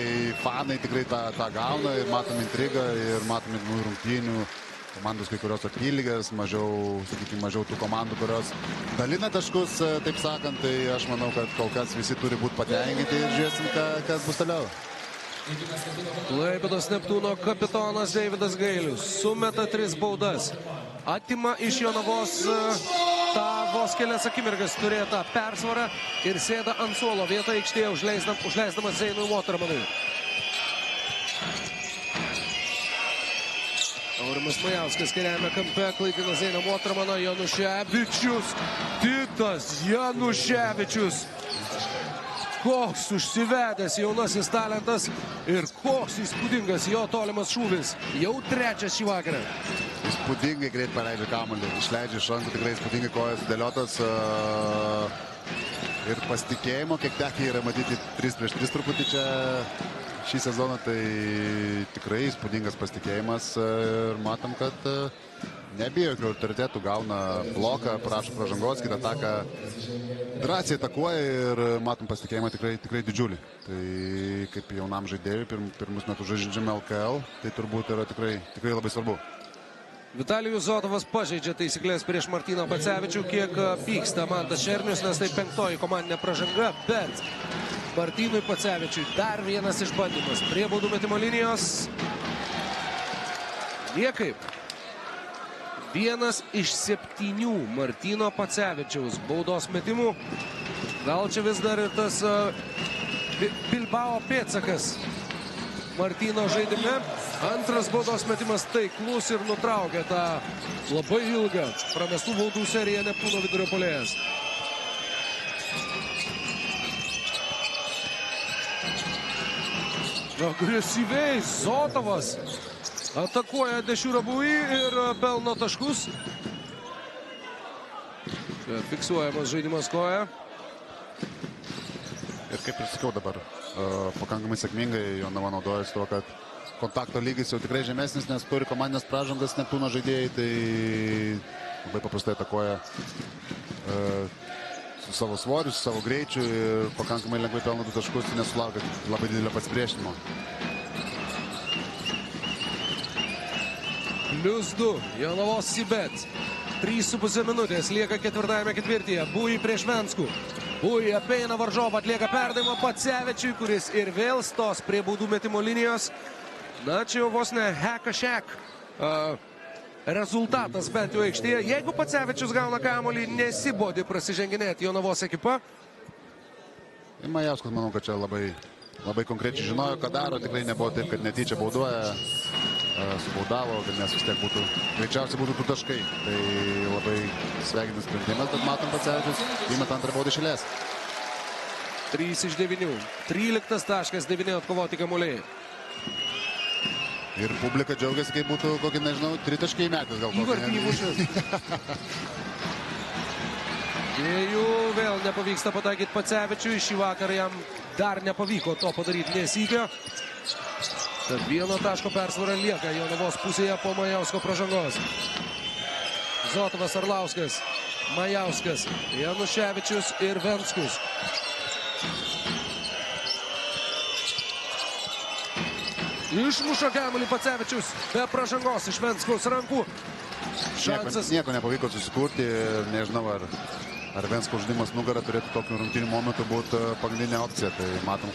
fanai tikrai tą gauna ir matom intrigą ir matom rungtynių. Komandos kai kurios apylygės, mažiau tų komandų, kurios dalina taškus, taip sakant, tai aš manau, kad kol kas visi turi būti patenkinti ir žiūrėsim, kas bus toliau. Klaipėdos Neptūno kapitonas Deividas Gailius sumeta 3 baudas. Atima iš Jonavos tą vos kelias akimirkas turėtą persvarą ir sėda ant suolo vietą aikštėje, užleisdamas Zeinui Watermanui. Aurimas Majauskas kairiajame kampe, klaidina Zeiną Watermaną, Januševičius, Titas Januševičius. Koks užsivedęs jaunasis talentas ir koks įspūdingas jo tolimas šūvis. Jau 3 šį vakarą. Įspūdingai greit paleidžia kamuolį, išleidžia iš rankų, tikrai įspūdingai kojas dėliotas ir pasitikėjimo, kiek tekia yra matyti 3-3 truputį čia šį sezoną, tai tikrai įspūdingas pasitikėjimas ir matom, kad nebijo jokių autoritetų, gauna bloką, prašo pražangos, kitą ataką drąsiai atakuoja ir matom pasitikėjimą tikrai didžiulį. Tai kaip jaunam žaidėjui, pirmus metus žaidžiame LKL, tai turbūt yra tikrai labai svarbu. Vitalijus Zotovas pažeidžia taisyklės prieš Martyną Pacevičių, kiek pyksta Mantas Šernius, nes tai 5. komandinė pražanga, bet Martynui Pacevičiui dar vienas išbandymas prie baudų metimo linijos. Niekaip. 1 iš 7 Martyno Pacevičiaus baudos metimų. Gal čia vis dar ir tas Bilbao pėdsakas Martyno žaidime. Antras baudos metimas taiklus ir nutraukia tą labai ilgą pramestų baudų seriją Neptūno vidurio puolėjas. Agresyviai Zotovas atakuoja Dešūrą Buvį ir pelno taškus. Čia fiksuojamas žaidimas koja. Ir kaip ir sakiau dabar, pakankamai sėkmingai Jonava naudojasi tuo, kad kontakto lygis jau tikrai žemesnis, nes turi komandinės pražangas Neptūno žaidėjai, tai labai paprastai atakuoja su savo svoriu, su savo greičiu ir pakankamai lengvai pelno 2 taškus, nesulaukia labai didelio pasipriešinimo. +2 Jonavos Cibet. 3,5 minutės lieka 4-ajame ketvirtyje. Buvį prieš Venskų. Buvį apeina varžovą, atlieka perdavimą Pacevičiui, kuris ir vėl stos prie baudų metimo linijos. Na, čia jau vos ne hack-a-shack rezultatas bent jau aikštėje. Jeigu Pacevičius gauna kamuolį, nesibodi prasiženginėti Jonavos ekipa. Majauskas, manau, kad čia labai konkrečiai žinojo, ką daro. Tikrai nebuvo taip, kad netyčia bauduoja, subaudavo, kad nes vis tiek būtų, greičiausiai būtų tų taškai. Tai labai sveikinas sprendimas, bet matom Pacevičius įmeta antrą baudą iš eilės. 3 iš 9. 13.9 atkovoti kamuoliai. Ir publika džiaugiasi, kaip būtų kokį, nežinau, 3 taškai įmetęs gal kokį. Įvartį įmušęs. Dviejų vėl nepavyksta pataikyti Pacevičiui. Šį vakarą jam dar nepavyko to padaryti nesykio. Tad 1 taško persvara lieka Jonavos pusėje po Majausko pražangos. Zotovas, Arlauskas, Majauskas, Januševičius ir Venskus. Išmuša kamuolį Pacevičius be pražangos iš Venskaus rankų. Šansas. Nieko nepavyko susikurti. Nežinau, ar Venskaus žaidimas nugarą turėtų tokių rungtynių momentų būti pagrindinė opcija. Tai matom,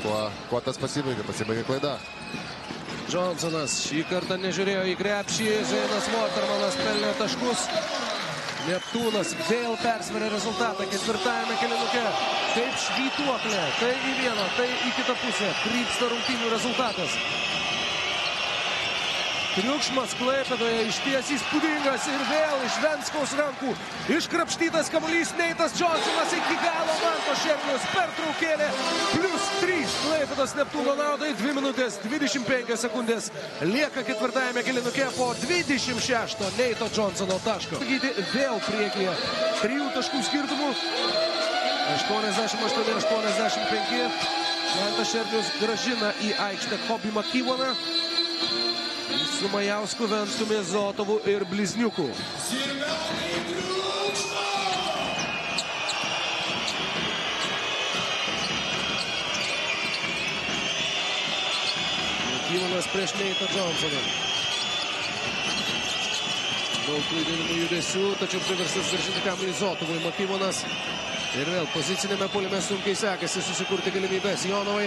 kuo tas pasibaigė. Pasibaigė klaida. Johnsonas šį kartą nežiūrėjo į krepšį. Zainas Watermanas pelnė taškus. Neptūnas vėl persveria rezultatą ketvirtajame kėlinuke. Kaip švytuoklė. Tai į vieną, tai į kitą pusę. Krypsta rungtynių rezultatas. Triukšmas Klaipėdoje išties įspūdingas ir vėl iš Venskaus rankų iškrapštytas kamuolys. Neitas Johnsonas iki galo Manto Šernius pertraukėlė. +3 Klaipėdos Neptūno naudai. 2 minutės 25 sekundės lieka ketvirtajame kėlinuke po 26 Neito Johnsono taško. Vėl priekyje 3 taškų skirtumų. 88-85. Mantas Šernius gražina į aikštę Kobį Makyvoną. Su Majausku, Venskumi, Zotovu ir Blizniuku. Makyvonas prieš Neitą Johnsoną. Daug klaidinimų judesių, tačiau priverstas grąžinti kamuolį Zotovui. Makyvonas. Ir vėl pozicinėme puolime sunkiai sekasi susikurti galimybės Jonavai.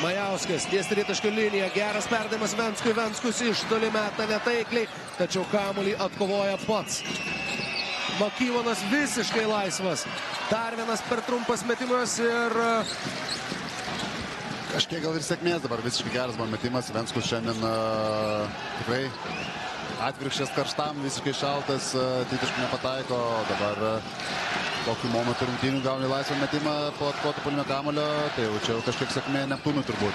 Majauskas ties tritaškio liniją. Geras perdavimas Venskui. Venskus iš toli meta netaikliai, tačiau kamuolį atkovoja pats. Makyvonas visiškai laisvas. Dar vienas per trumpas metimas ir... Kažkiek gal ir sėkmės dabar. Visiškai geras buvo metimas. Venskus šiandien tikrai atvirkščias karštam, visiškai šaltas, tritaškų nepataiko. Dabar... Tokių momentų rungtynių gauni laisvą metimą po atkovoto puolimo kamuolio, tai jau čia kažkiek sėkmė Neptūnui turbūt.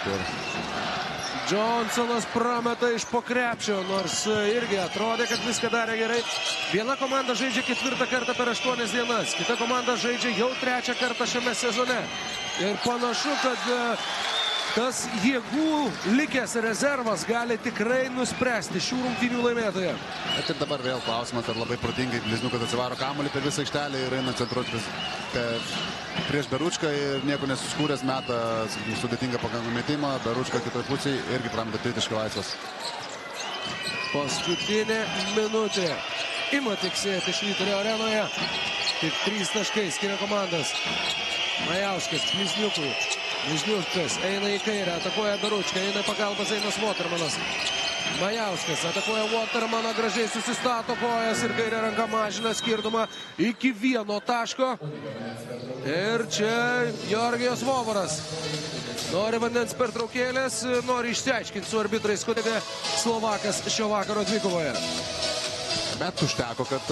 Johnsonas prameta iš po krepšio, nors irgi atrodė, kad viską darė gerai. Viena komanda žaidžia 4 kartą per 8 dienas, kita komanda žaidžia jau 3 kartą šiame sezone. Ir panašu, kad tas jėgų likęs rezervas gali tikrai nuspręsti šių rungtynių laimėtoją. Bet ir dabar vėl klausimas, ar labai protingai Blizniukas atsivaro kamuolį per visą aikštelę ir eina centruotis prieš Beručką ir nieko nesuskūręs meta sudėtingą pakankamą metimą. Beručka kitoj pusėje irgi prameta tritaškį laisvas. Paskutinė minutė. Ima tiksėti Švyturio arenoje. Tik 3 taškai skiria komandas. Majauskas Blizniukui. Blizniukas eina į kairę, atakuoja Beručką, eina į pagalbą Zainas Watermanas. Majauskas atakuoja Watermaną, gražiai susistato kojas ir kairė ranka mažina skirtumą iki 1 taško. Ir čia Georgijos Vovoras. Nori vandens pertraukėlės, nori išsiaiškinti su arbitrais, kodėl Slovakas šio vakaro dvikovoje. Bet užteko, kad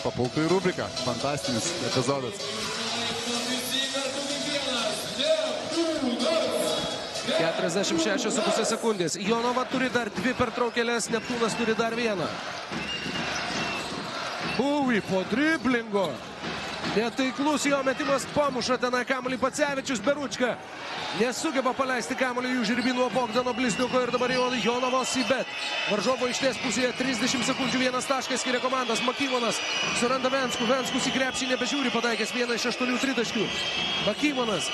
papultų į rubriką. Fantastinis epizodas. 46,5 sekundės. Jonava turi dar 2 pertraukėlės, Neptūnas turi dar 1. Buvį po driblingo. Netaiklus jo metimas, pamuša tenai kamuolį Pacevičius. Beručka nesugeba paleisti kamuolį jų žirbi nuo Bogdano Blizniuko ir dabar Jonavos į bet. Varžovo aikštės pusėje 30 sekundžių 1 taškas skiria komandas. Makyvonas suranda Venskų. Venskus į krepšį nebežiūri, pataikęs 1 iš 8 tritaškių. Makyvonas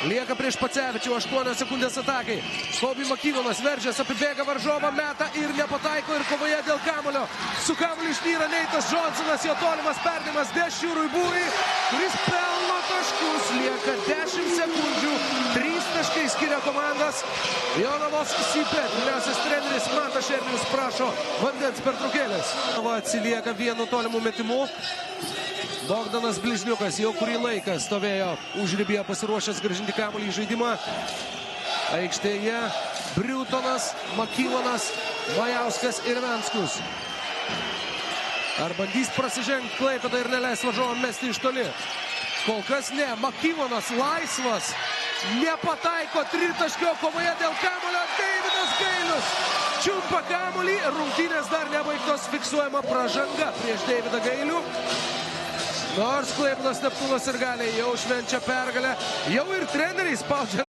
Lieka prieš Pacevičių, 8 sekundės atakai. Kobi Makyvonas veržės, apibėga varžovą, meta ir nepataiko ir kovoje dėl kamulio. Su kamuliu išnyra Neitas Johnsonas, jo tolimas perdavimas Dešiūrui Būjui, kuris pelno taškus. Lieka 10 sekundžių, 3 taškai skiria komandas. Jonavos Sipet, vyriausias treneris Mantas Šernius prašo vandens pertraukėlės. Atsilieka vienu tolimu metimu. Bogdanas Bližniukas jau kurį laiką stovėjo užribyje pasiruošęs grąžinti kamuolį į žaidimą. Aikštėje Briutonas, Makyvonas, Majauskas ir Venskus. Ar bandys prasižengti Klaipėdą ir neleis varžovam mesti iš toli? Kol kas ne. Makyvonas laisvas. Nepataiko tritaškio kovoje dėl kamuolio. Deividas Gailius čiumpa kamuolį. Rungtynės dar nebaigtos, fiksuojama pražanga prieš Deividą Gailių. Nors Klaipėdos Neptūnas ir Galiai jau švenčia pergalę, jau ir treneriai spaudžia.